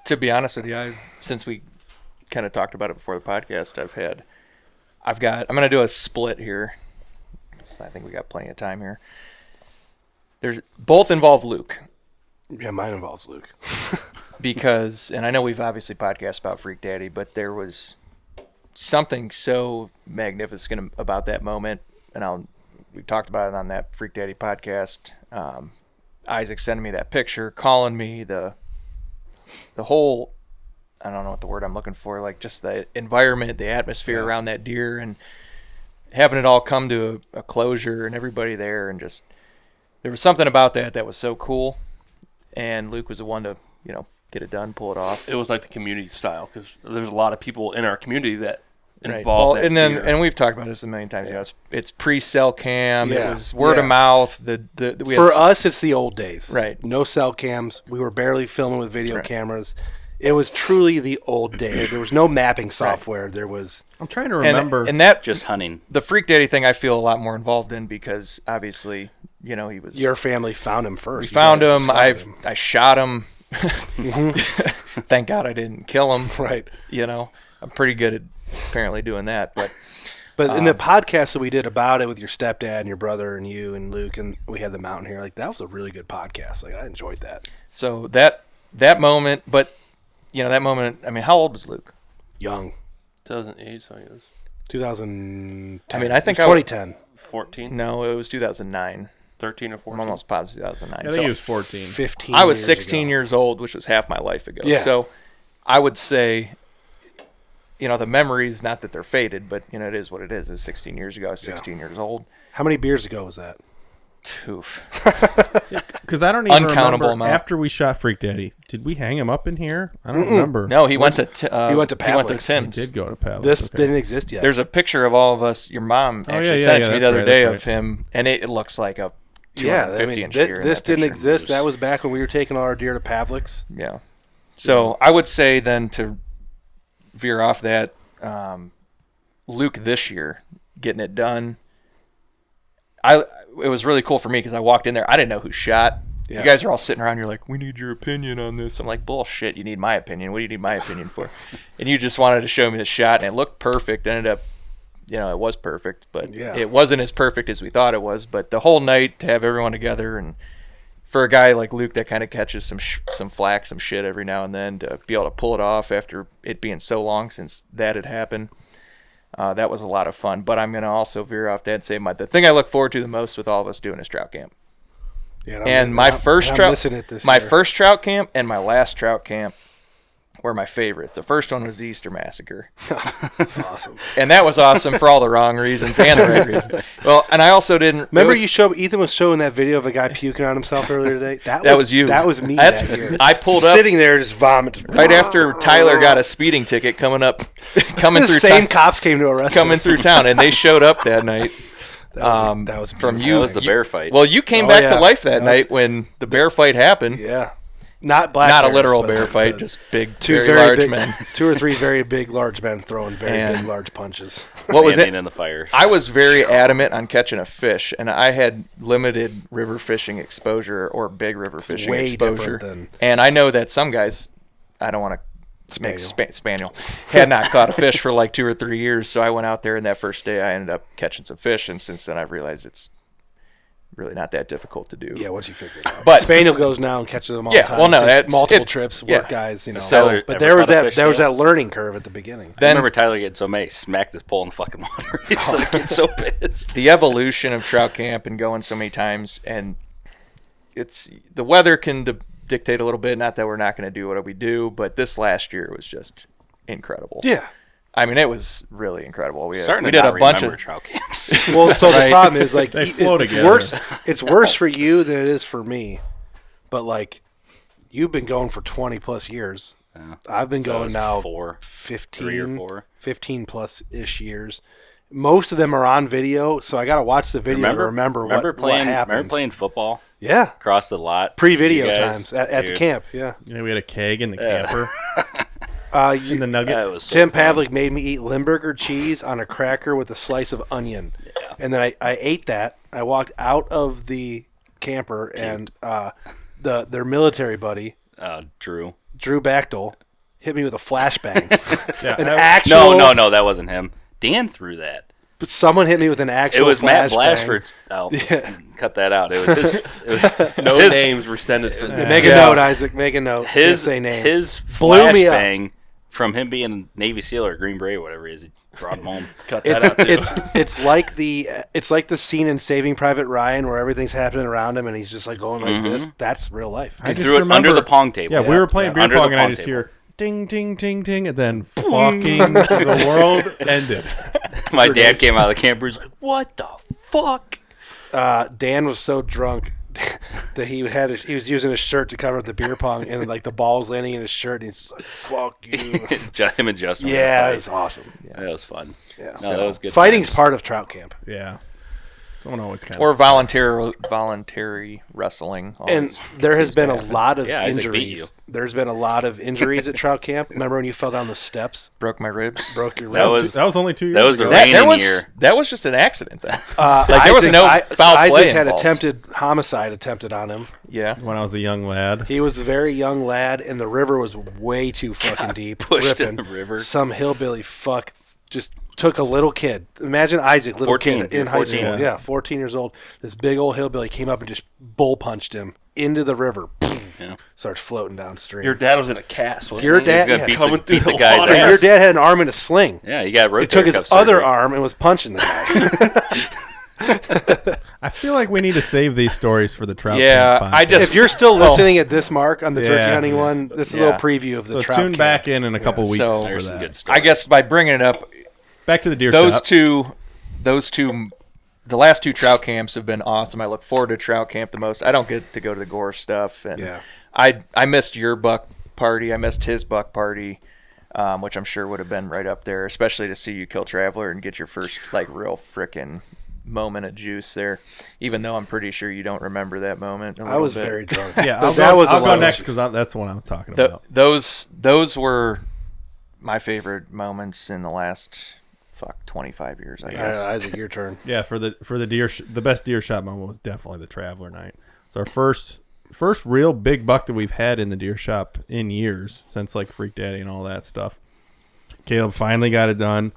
G: To be honest with you, since we kind of talked about it before the podcast, I'm going to do a split here. So I think we got plenty of time here. Both involve Luke
A: yeah, mine involves Luke.
G: because, and I know we've obviously podcast about Freak Daddy, but there was something so magnificent about that moment, and we talked about it on that Freak Daddy podcast. Isaac sending me that picture, calling me, the whole, I don't know what the word I'm looking for, like just the environment, the atmosphere around that deer, and having it all come to a closure and everybody there, and just there was something about that was so cool. And Luke was the one to get it done, pull it off.
F: It was like the community style because there's a lot of people in our community that
G: Right.
F: involved.
G: Well,
F: that
G: and
F: deer.
G: we've talked about this a million times. It's pre-cell cam.
A: Yeah.
G: It was word
A: Yeah.
G: of mouth. We had
A: For us, it's the old days.
G: Right.
A: No cell cams. We were barely filming with video
G: Right.
A: cameras. It was truly the old days. There was no mapping software. There was.
C: I'm trying to remember.
G: and that
E: Just hunting.
G: the Freak Daddy thing I feel a lot more involved in because obviously he was.
A: Your family found him first.
G: We
A: You
G: found
A: guys
G: him.
A: discovered him.
G: I shot him. Thank God I didn't kill him.
A: Right.
G: I'm pretty good at apparently doing that, but.
A: But in the podcast that we did about it with your stepdad and your brother and you and Luke, and we had the mountain here, like that was a really good podcast. Like I enjoyed that.
G: So that moment, but that moment. I mean, how old was Luke?
A: Young,
F: 2008, so it was
A: 2010.
G: I mean, I think
A: it was 2010.
F: 14,
G: No, it was 2009.
F: 13 or
G: I'm
F: 14.
G: almost positive 2009.
C: I think he was 14.
A: 15.
G: I was
A: years
G: 16
A: ago.
G: years old, which was half my life ago.
A: Yeah.
G: So I would say the memories, not that they're faded, but it is what it is. It was 16 years ago. I was 16 years old.
A: How many beers ago was that?
G: Oof.
C: Because I don't even
G: Uncountable
C: remember.
G: amount.
C: After we shot Freak Daddy, did we hang him up in here? I don't remember.
G: No, he went to
A: He went to Pavlik's.
G: Tim's.
C: He did go to Palace.
A: This
C: okay.
A: didn't exist yet.
G: There's a picture of all of us. Your mom
C: Oh,
G: actually
C: yeah,
G: sent it to me
C: that's
G: the other
C: right,
G: day
C: that's
G: of him, and it looks like a 250-inch
A: thi-
G: deer. in
A: this
G: that
A: didn't
G: picture.
A: exist. That was back when we were taking all our deer to Pavlik's.
G: Yeah. So I would say then to veer off that, Luke this year getting it done. It was really cool for me because I walked in there. I didn't know who shot.
A: Yeah.
G: You guys are all sitting around. You're like, we need your opinion on this. I'm like, bullshit. You need my opinion. What do you need my opinion for? And you just wanted to show me the shot, and it looked perfect. Ended up, it was perfect, but it wasn't as perfect as we thought it was. But the whole night to have everyone together, and for a guy like Luke that kind of catches some flack, some shit every now and then, to be able to pull it off after it being so long since that had happened. That was a lot of fun, but I'm going to also veer off that and say the thing I look forward to the most with all of us doing is trout camp.
A: Yeah,
G: And my first trout camp and my last trout camp were my favorite. The first one was the Easter Massacre.
A: Awesome.
G: And that was awesome for all the wrong reasons and the right reasons. Well, and I also didn't...
A: Remember Ethan was showing that video of a guy puking on himself earlier today? That
G: was you.
A: That was me
G: That's-
A: that year.
G: I pulled up...
A: Sitting there just vomiting.
G: Right after Tyler got a speeding ticket coming
A: The
G: through
A: same cops came to arrest
G: coming
A: us.
G: through town, and they showed up that night.
A: That was
G: from
A: beautiful.
G: you.
E: That was the bear fight.
G: Well, you came back to life that night when the bear fight happened.
A: Yeah. Not black
G: Not
A: bears,
G: a literal
A: but-
G: bear fight,
A: but
G: just big,
A: two
G: very large
A: big,
G: men.
A: 2 or 3 very big, large men throwing very
G: And-
A: big, large punches.
G: What was
E: Standing
G: it?
E: in the fire.
G: I was very adamant on catching a fish, and I had limited river fishing exposure or big river fishing
A: way
G: exposure.
A: different than-
G: And I know that some guys, I don't want to make
A: Spaniel.
G: spaniel, had not caught a fish for like 2 or 3 years. So I went out there, and that first day I ended up catching some fish, and since then I've realized it's really not that difficult to do.
A: Yeah, once you figure it out.
G: But-
A: Spaniel goes now and catches them all
G: Yeah,
A: the time.
G: well, no,
A: Takes
G: that's-
A: multiple
G: it-
A: trips,
G: yeah.
A: work guys,
G: So-
E: Tyler,
A: but
E: ever
A: there was
E: caught a
A: that
E: fish
A: there was
E: tail?
A: that learning curve at the beginning.
E: I remember Tyler getting so mad, he smacked his pole in the fucking water. He's like, getting so pissed.
G: The evolution of trout camp and going so many times, and it's the weather can dictate a little bit. Not that we're not going to do what we do, but this last year was just incredible.
A: Yeah.
G: I mean, it was really incredible. We
E: Starting
G: did
E: to not
G: a bunch
E: remember
G: of
E: trout camps.
A: Well, so the problem is like
C: They flow together.
A: It's worse for you than it is for me. But like you've been going for 20 plus years.
E: Yeah.
A: I've been
E: So
A: going
E: it's
A: now
E: 3 or 4.
A: 15 plus ish years. Most of them are on video, so I got to watch the video to remember what happened.
E: Remember playing football
A: Yeah.
E: across the lot?
A: Pre-video
E: You guys-
A: times at the
E: dude,
A: camp, yeah.
C: We had a keg in the camper
A: You,
C: in the nugget.
E: That was so
A: Tim
E: fun.
A: Pavlik made me eat Limburger cheese on a cracker with a slice of onion.
E: Yeah.
A: And then I ate that. I walked out of the camper, and their military buddy,
E: Drew.
A: Bachtel, hit me with a flashbang.
C: Yeah,
A: An
C: I-
A: actual...
E: No, that wasn't him. Dan threw that.
A: But someone hit me with an actual
E: It was Matt
A: flashbang.
E: Blashford's. Oh, cut that out. It was his. It was
F: No
E: his,
F: names were sent from
A: Make a note, Isaac. Make a note. Can't
E: His
A: say names.
E: his
A: Blew me up.
E: flashbang from him being a Navy SEAL or Green Beret, whatever he is. He brought him home.
F: Cut that out, too.
A: It's like the scene in Saving Private Ryan where everything's happening around him and he's just like going like this. That's real life.
E: He
C: just
E: threw it under
C: remember-
E: the pong table.
C: Yeah, we were playing beer
E: Under
C: pong,
E: the
C: and I
E: pong
C: just
E: table.
C: hear ding, ding, ding, ding, and then fucking the world ended.
E: My dad came out of the camper. He's like, "What the fuck?"
A: Dan was so drunk that he was using his shirt to cover up the beer pong and like the balls landing in his shirt and he's like, "Fuck you."
E: Him and Justin. were
A: Yeah,
E: in a
A: it's
E: fight.
A: awesome.
E: That was fun.
A: Yeah.
E: No, that was good.
A: Fighting's
E: times.
A: part of trout camp.
C: Yeah. Someone always kind
G: or voluntary wrestling.
A: And
G: always
A: there has
G: seems
A: been
G: to
A: a
G: happen.
A: lot of
E: Yeah, Isaac beat you.
A: injuries. There's been a lot of injuries at trout camp. Remember when you fell down the steps,
G: Broke my ribs.
A: broke your
E: That
A: ribs?
E: was
C: That was only 2 years
E: that was the
C: ago.
E: raining year.
G: That was just an accident then.
A: like
G: there was no foul
A: Isaac
G: play
A: had
G: involved.
A: attempted homicide attempted on him.
G: Yeah.
C: When I was a young lad.
A: He was a very young lad, and the river was way too fucking deep.
E: pushed in
A: ripping.
E: the river.
A: Some hillbilly fuck just took a little kid. Imagine Isaac, little
E: 14,
A: kid in high
E: 14,
A: school.
C: yeah.
A: Yeah, 14 years old. This big old hillbilly came up and just bull punched him into the river.
E: Yeah.
A: Starts floating downstream.
F: Your dad was in a cast, wasn't
A: Your
F: he?
A: dad-
E: He's gonna
A: yeah.
E: beat
F: Coming
E: the,
F: through
E: beat the
F: the
E: guy's
F: water.
A: And
E: ass.
A: your dad had an arm in a sling.
E: Yeah, he got rotator
A: He took his
E: cuff
A: other
E: surgery.
A: arm and was punching the guy.
C: I I feel like we need to save these stories for the trout.
G: Yeah,
C: camp
G: I
C: podcast.
G: just-
A: If you're still listening at this mark on the turkey
C: Yeah.
A: hunting one, this is a
G: Yeah.
A: little preview of the
C: so
A: trout
C: tune
A: camp.
C: back in a couple weeks
G: So-
C: for
E: There's some
C: that.
E: good stories.
G: I guess by bringing it up,
C: Back to the deer
G: those
C: shop.
G: two, the last two trout camps have been awesome. I look forward to trout camp the most. I don't get to go to the gore stuff, and
A: Yeah.
G: I missed your buck party. I missed his buck party, which I'm sure would have been right up there, especially to see you kill Traveler and get your first like real frickin' moment of juice there. Even though I'm pretty sure you don't remember that moment.
A: I was very drunk.
C: Yeah,
A: But
C: I'll
A: that
C: go,
A: was a
C: I'll go
A: lot of-
C: next because that's the one I'm talking about.
G: Those were my favorite moments in the last 25 years, I guess.
A: Isaac, your turn.
C: Yeah, for the deer, the best deer shot moment was definitely the Traveler night. It's our first real big buck that we've had in the deer shop in years, since like Freak Daddy and all that stuff. Caleb finally got it done.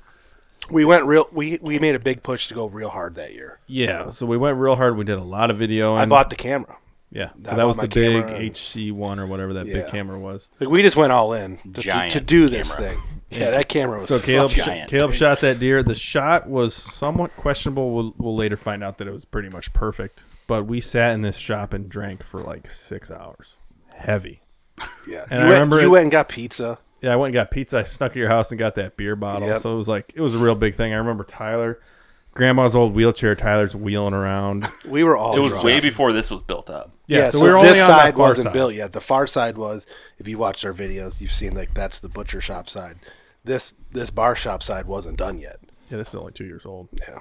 A: We went real. We made a big push to go real hard that year.
C: Yeah, so we went real hard. We did a lot of video.
A: I bought the camera.
C: Yeah, so
A: I
C: that was
A: bought
C: the
A: my
C: big
A: camera and-
C: HC1 or whatever that
A: Yeah.
C: big camera was.
A: Like we just went all in
E: Giant
A: to do this
E: camera.
A: thing. Yeah, that camera was
C: So Caleb
E: giant.
C: shot that deer. The shot was somewhat questionable. We'll later find out that it was pretty much perfect. But we sat in this shop and drank for like 6 hours. Heavy.
A: Yeah,
C: And I remember
A: you
C: it-
A: went and got pizza.
C: Yeah, I went and got pizza. I snuck at your house and got that beer bottle.
A: Yep.
C: So it was a real big thing. I remember Tyler, Grandma's old wheelchair. Tyler's wheeling around.
A: We were all.
F: It was
A: drunk.
F: way before this was built up.
A: Yeah,
C: so
A: so
C: we were only
A: this
C: on the
A: side
C: far
A: wasn't
C: side.
A: built yet. The far side was. If you watched our videos, you've seen like that's the butcher shop side. This bar shop side wasn't done yet.
C: Yeah, this is only 2 years old.
A: Yeah,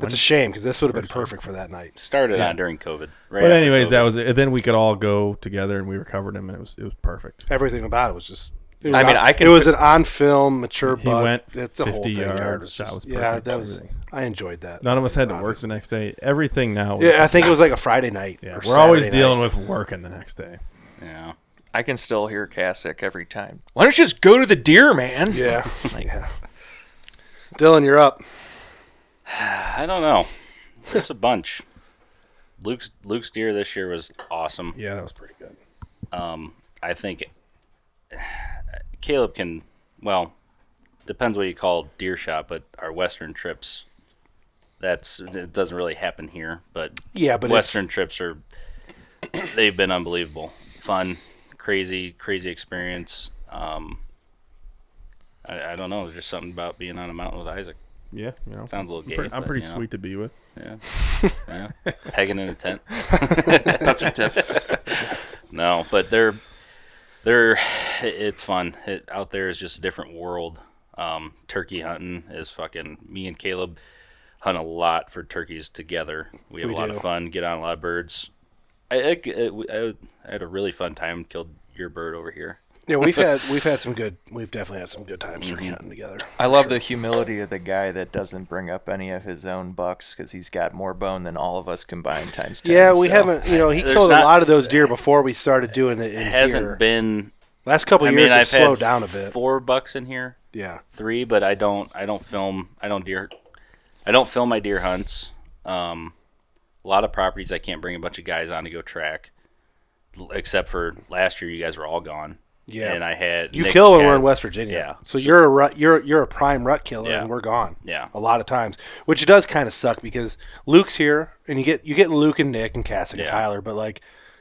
A: it's a shame because this would have been perfect for that night.
E: Started on during COVID. Right
C: But
E: after
C: anyways,
E: COVID.
C: that was it. Then we could all go together and we recovered him, and it was perfect.
A: Everything about it was just. It
G: I
A: was
G: mean,
A: on-
G: I can-
A: It was an on film mature
C: He
A: buck.
C: went
A: It's the whole
C: 50
A: thing.
C: yards,
A: Yard was
C: shot
A: just-
C: was
A: yeah,
C: perfect,
A: that was.
C: everything.
A: I enjoyed that.
C: None of us had to work the next day. Everything now.
A: Yeah, I think it was like a Friday night.
C: Yeah,
A: or
C: we're always
A: Saturday
C: dealing
A: night.
C: with working the next day.
E: Yeah.
G: I can still hear Kasich every time. Why don't you just go to the deer, man?
A: Yeah, yeah. Dylan, you're up.
E: I don't know. There's a bunch. Luke's deer this year was awesome.
C: Yeah, that was pretty good.
E: I think Caleb can, well, depends what you call deer shot, but our Western trips, it doesn't really happen here, but
A: Yeah, but
E: Western trips they've been unbelievable. Fun, crazy experience. I don't know. There's just something about being on a mountain with Isaac.
C: Yeah, you know,
E: Sounds a little gay.
C: I'm
E: but,
C: pretty
E: you know,
C: sweet to be with.
E: Yeah. Pegging in a tent.
F: Touching tips.
E: No, but it's fun. Out there is just a different world. Turkey hunting is fucking, me and Caleb hunt a lot for turkeys together. We have a lot of fun, get on a lot of birds. I had a really fun time, killed your bird over here.
A: Yeah, we've definitely had some good times turkey
C: Mm-hmm.
A: hunting together.
G: I love the humility of the guy that doesn't bring up any of his own bucks because he's got more bone than all of us combined times 10.
A: Yeah, we
G: so.
A: haven't. He
E: There's
A: killed
E: not-
A: a lot of those deer before we started doing it in
E: It hasn't
A: here.
E: been.
A: Last couple
E: I
A: of
E: mean,
A: years,
E: I've
A: it's slowed
E: had
A: down a bit.
E: 4 bucks in here,
A: Yeah,
E: 3, but I don't film. I don't film my deer hunts. A lot of properties I can't bring a bunch of guys on to go track, except for last year. You guys were all gone.
A: yeah.
E: And I had
A: You
E: Nick
A: kill when we're
E: Cat-
A: in West Virginia.
E: Yeah.
A: So you're a prime rut killer,
E: Yeah.
A: and we're gone.
E: Yeah.
A: A lot of times, which does kind of suck because Luke's here, and you get Luke and Nick and Kasich and
E: Yeah.
A: Tyler, but like.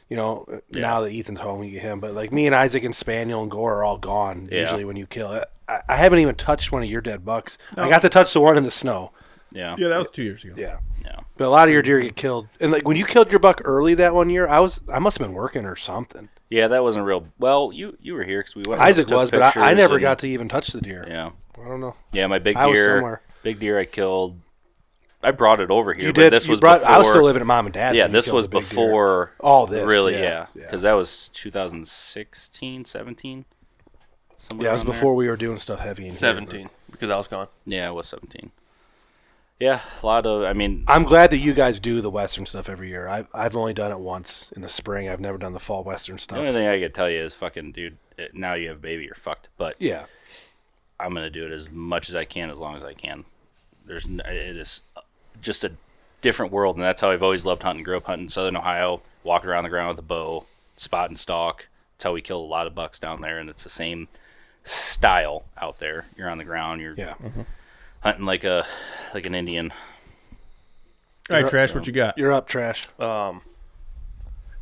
A: Now that Ethan's home, you get him. But like me and Isaac and Spaniel and Gore are all gone.
E: Yeah.
A: Usually when you kill it, I haven't even touched one of your dead bucks. I got to touch the one in the snow.
E: Yeah.
C: Yeah, that was 2 years ago.
A: Yeah.
E: Yeah.
A: But a lot of your deer get killed, and like when you killed your buck early that one year, I must have been working or something.
E: Yeah, that wasn't real. Well, you were here because we went.
A: Isaac
E: took
A: was, but I
E: pictures
A: never
E: and-
A: got to even touch the deer.
E: Yeah.
A: I don't know.
E: Yeah, my big
A: I was
E: deer.
A: somewhere.
E: Big deer I killed. I brought it over here.
A: You
E: but
A: did.
E: This
A: You
E: was
A: brought.
E: before.
A: I was still living at mom and dad's.
E: Yeah,
A: when you
E: this
A: killed
E: was
A: the big deer.
E: before.
A: all this.
E: Really,
A: yeah.
E: because that was 2016, 17. Somewhere
A: Yeah, it was
E: around
A: before we were doing stuff heavy. In here,
F: 17, because I was gone.
E: There. Yeah, it was 17. Yeah, a lot of. I mean,
A: I'm glad that you guys do the Western stuff every year. I've only done it once in the spring. I've never done the fall Western
E: the
A: stuff.
E: only thing I could tell you is, fucking dude, now you have a baby, you're fucked. But
A: Yeah.
E: I'm gonna do it as much as I can, as long as I can. It is just a different world, and that's how I've always loved hunting. Grew up hunting in Southern Ohio, walking around the ground with a bow, spot and stalk. That's how we kill a lot of bucks down there, and it's the same style out there. You're on the ground, you're
A: Yeah.
E: hunting like an Indian.
C: All right, Trash, what you got?
A: You're up, Trash.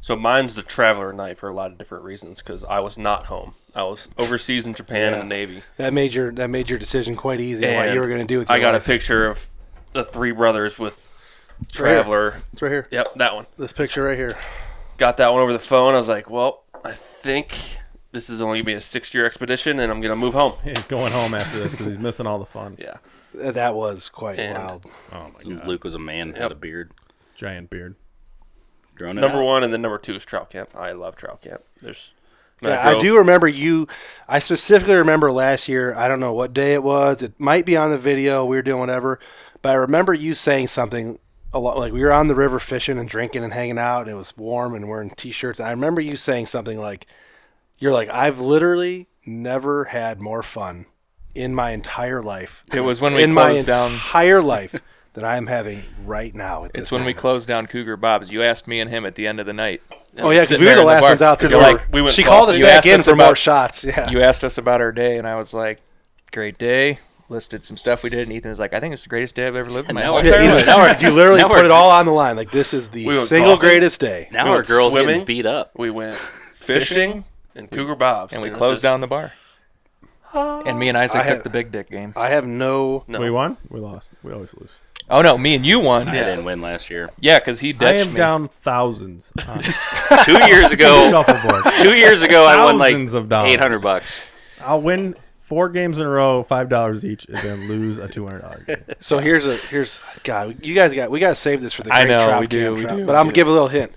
F: So mine's the traveler night for a lot of different reasons because I was not home. I was overseas in Japan in the Navy.
A: That made your decision quite easy on what you were going to do with your
F: I got
A: life.
F: a picture of the three brothers with traveler.
A: It's right here.
F: Yep, that one.
A: This picture right here.
F: Got that one over the phone. I was like, well, I think this is only going to be a 6-year expedition, and I'm going to move home.
C: He's going home after this because he's missing all the fun.
F: Yeah.
A: That was quite wild.
C: Oh, my God.
E: Luke was a man, had a beard.
C: Giant beard.
E: Grown it
F: Number
E: out.
F: 1 and then number 2 is trout camp. I love trout camp.
A: I do remember you. I specifically remember last year. I don't know what day it was. It might be on the video. We were doing whatever. But I remember you saying something a lot. Like we were on the river fishing and drinking and hanging out. And it was warm and wearing T-shirts. I remember you saying something like, "You're like, I've literally never had more fun in my entire life.
G: It was when we
A: in my
G: closed down.
A: entire life that I am having right now."
G: It's when we closed down Cougar Bob's. You asked me and him at the end of the night.
A: Oh yeah, because
G: Sitting
A: we were
G: there
A: the
G: in
A: last
G: bar.
A: ones out there.
G: You're like,
F: we went
A: she
F: golfing.
A: called us
G: You
A: back
G: asked
A: in
G: us
A: for
G: about-
A: more shots. Yeah.
G: You asked us about our day, and I was like, "Great day." Listed some stuff we did, and Ethan was like, "I think it's the greatest day I've ever lived in my
E: Now
G: whole
E: we're-
G: entire life."
A: You literally
E: now
A: put
E: we're-
A: it all on the line. Like this is the
F: We went
A: single
F: golfing.
A: greatest day.
E: Now
F: We
E: our
F: went
E: girls
F: swimming.
E: getting beat up.
F: We went fishing and Cougar Bob's.
G: And we
F: this
G: closed
F: is-
G: down the bar. And me and Isaac
A: I had-
G: took the big dick game.
A: I have no.
F: No.
C: We won? We lost. We always lose.
G: Oh no, me and you won.
E: I didn't win last year.
G: Yeah, because he
C: I
G: ditched
C: am
G: me.
C: down thousands on
E: 2 years ago,
C: shuffleboard.
E: 2 years ago, I won like
C: Thousands of dollars.
E: $800.
C: I'll win 4 games in a row, $5 each, and then lose a $200 game.
A: So here's God. You guys we got to save this for the
G: I
A: great
G: know,
A: trout
G: we do,
A: camp.
G: we
A: trout.
G: do,
A: But
G: we
A: I'm
G: do.
A: gonna give a little hint.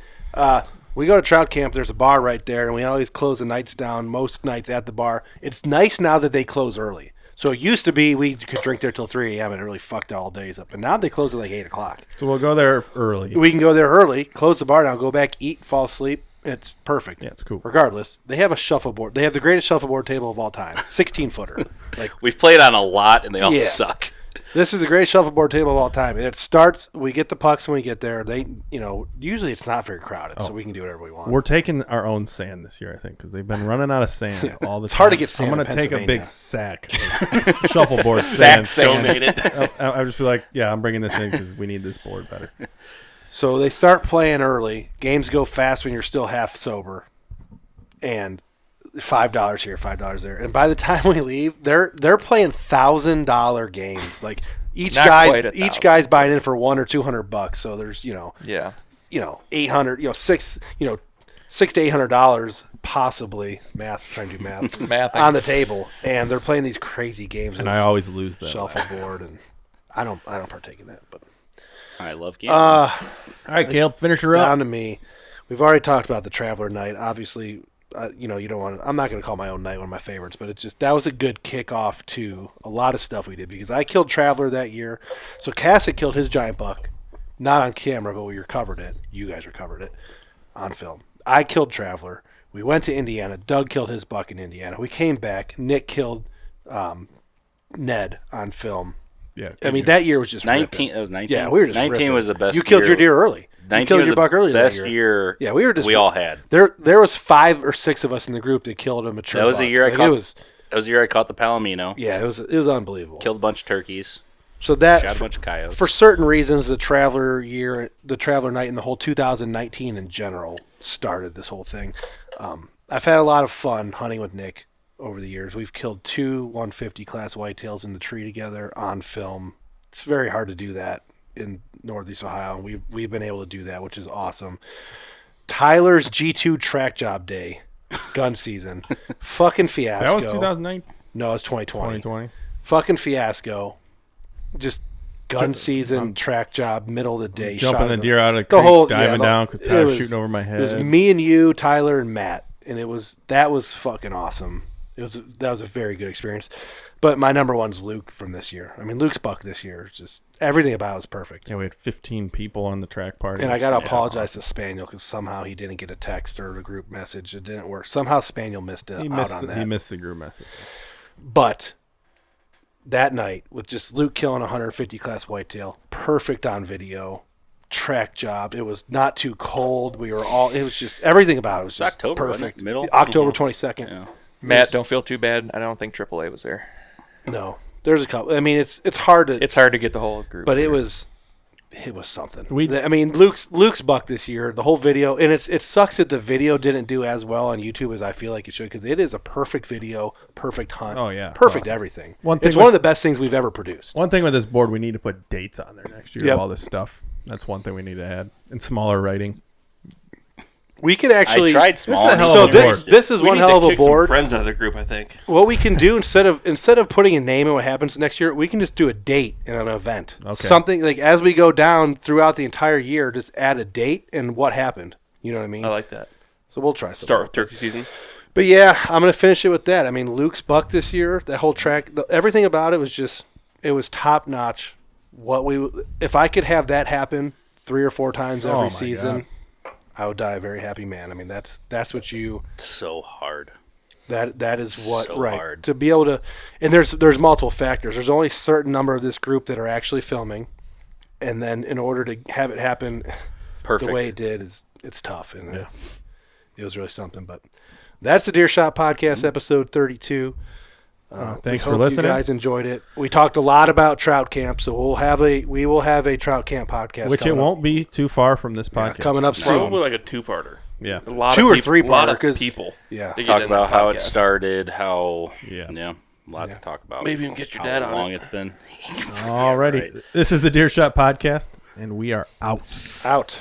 A: We go to trout camp. There's a bar right there, and we always close the nights down. Most nights at the bar. It's nice now that they close early. So it used to be we could drink there till 3 a.m. and it really fucked all days up. But now they close at like 8 o'clock.
C: So we'll go there early.
A: We can go there early, close the bar down, go back, eat, fall asleep. It's perfect.
C: Yeah, it's cool.
A: Regardless, they have a shuffleboard. They have the greatest shuffleboard table of all time, 16-footer. Like
E: We've played on a lot, and they all
A: Yeah.
E: suck.
A: this is the greatest shuffleboard table of all time, and it starts. We get the pucks when we get there. They, usually it's not very crowded, so we can do whatever we want.
C: We're taking our own sand this year, I think, because they've been running out of sand all the time.
A: It's hard to get sand
C: I'm
A: in
C: going to take a big
A: Pennsylvania.
C: sack of shuffleboard
G: Sack
C: sand.
G: sand.
F: Donate it.
C: I'll just be like, yeah, I'm bringing this in because we need this board better.
A: So they start playing early. Games go fast when you're still half sober, and $5 here, $5 there. And by the time we leave, they're playing $1,000 games. Like each
G: Not quite a thousand.
A: guy's buying in for $100 or $200. So there's
G: Yeah.
A: 800, six to $800 possibly. Trying to do math
G: Mathing.
A: on the table, and they're playing these crazy games.
C: And
A: of
C: I always lose that.
A: shuffleboard, and I don't partake in that, but.
E: I love gambling.
C: All right, Caleb, finish her up.
A: Down to me. We've already talked about the Traveler night. Obviously, you don't want to. I'm not going to call my own night one of my favorites, but it's just that was a good kickoff to a lot of stuff we did because I killed Traveler that year. So Cass had killed his giant buck, not on camera, but we recovered it. You guys recovered it on film. I killed Traveler. We went to Indiana. Doug killed his buck in Indiana. We came back. Nick killed Ned on film.
C: Yeah,
A: I mean, that year was just
E: 19.
A: ripping.
E: That was 19.
A: Yeah, we were just
E: 19
A: ripping.
E: was the best.
A: You killed
E: year.
A: your deer early. You
E: 19
A: killed
E: was
A: your
E: the
A: buck early.
E: best
A: that
E: year.
A: Yeah, we were just.
E: we all had.
A: There was 5 or 6 of us in the group that killed a mature.
E: That was the
A: buck.
E: year I
A: Like,
E: caught.
A: It was.
E: That was the year I caught the palomino.
A: Yeah, it was unbelievable.
E: Killed a bunch of turkeys.
A: So that
E: Shot a bunch of coyotes.
A: for certain reasons, the Traveler year, the Traveler night, and the whole 2019 in general started this whole thing. I've had a lot of fun hunting with Nick over the years. We've killed 2 150 class whitetails in the tree together on film. It's very hard to do that in Northeast Ohio, and we've been able to do that, which is awesome. Tyler's G2 track job day, gun season, fucking fiasco.
C: that was 2009,
A: No, it's 2020.
C: 2020.
A: Fucking fiasco. Just gun season, track job, middle of the day.
C: Jumping
A: shot
C: the
A: at
C: deer out of the
A: the
C: creek,
A: whole-
C: diving
A: yeah,
C: down because
A: it
C: Tyler's
A: was-
C: shooting over my head.
A: It was me and you, Tyler and Matt, and that was fucking awesome. That was a very good experience. But my number one's Luke from this year. I mean, Luke's buck this year is just everything about it is perfect.
C: Yeah, we had 15 people on the track party.
A: And I got to apologize to Spaniel because somehow he didn't get a text or a group message. It didn't work. Somehow Spaniel missed it
C: He
A: out on that.
C: He missed the group message.
A: But that night, with just Luke killing 150 class whitetail, perfect on video, track job. It was not too cold. It was just everything about it was just
E: October, wasn't
A: perfect.
E: it? Middle?
A: October 22nd.
E: Yeah.
G: Matt, don't feel too bad. I don't think AAA was there.
A: No, there's a couple. I mean, it's hard to.
G: It's hard to get the whole group.
A: but it
G: there.
A: was it was something.
C: We-
A: I mean, Luke's buck this year, the whole video, and it sucks that the video didn't do as well on YouTube as I feel like it should, because it is a perfect video, perfect hunt.
C: Oh, yeah.
A: perfect
C: Awesome.
A: everything.
C: One thing
A: it's
C: with-
A: one of the best things we've ever produced.
C: One thing with this board, we need to put dates on there next year
A: Yep.
C: of all this stuff. That's one thing we need to add. And smaller writing.
A: We can actually.
E: I tried small.
C: This is a hell
A: So
C: of a
A: this
C: board.
A: this is
F: We
A: one
F: need
A: hell
F: to
A: of a
F: kick some
A: board.
F: friends out of the group, I think.
A: What we can do instead of putting a name and what happens next year, we can just do a date in an event.
C: Okay.
A: Something like as we go down throughout the entire year, just add a date and what happened. You know what I mean?
F: I like that.
A: So we'll try something.
F: Start with turkey season.
A: But yeah, I'm gonna finish it with that. I mean, Luke's buck this year, that whole track, everything about it was just, it was top notch. If I could have that happen 3 or 4 times
C: Oh my
A: every season, I would die a very happy man. I mean, that's what you.
E: So hard.
A: That is what
E: So
A: right
E: hard.
A: to be able to, and there's multiple factors. There's only a certain number of this group that are actually filming, and then in order to have it happen
E: Perfect.
A: the way it did it's tough, and it was really something. But that's the Deer Shot Podcast, episode 32.
C: Thanks
A: We
C: for
A: hope
C: listening.
A: You guys enjoyed it. We talked a lot about trout camp, so we will have a trout camp podcast,
C: Which it
A: coming
C: won't be too far from this
A: up,
C: podcast.
A: coming up soon.
F: Probably like a 2-parter.
C: Yeah.
F: A lot
A: 2
F: of
A: or
F: people,
A: 3-parter,
F: lot of
A: 'cause-
F: people.
A: Yeah.
F: to get
E: Talk
F: in that
E: about how it
F: podcast.
E: started, how
C: Yeah.
E: a lot to talk about.
F: Maybe even get your
E: how
F: dad on
E: long
F: it.
E: it's been.
C: Alrighty.
E: right.
C: This is the Deer Shot Podcast, and we are out.
A: Out.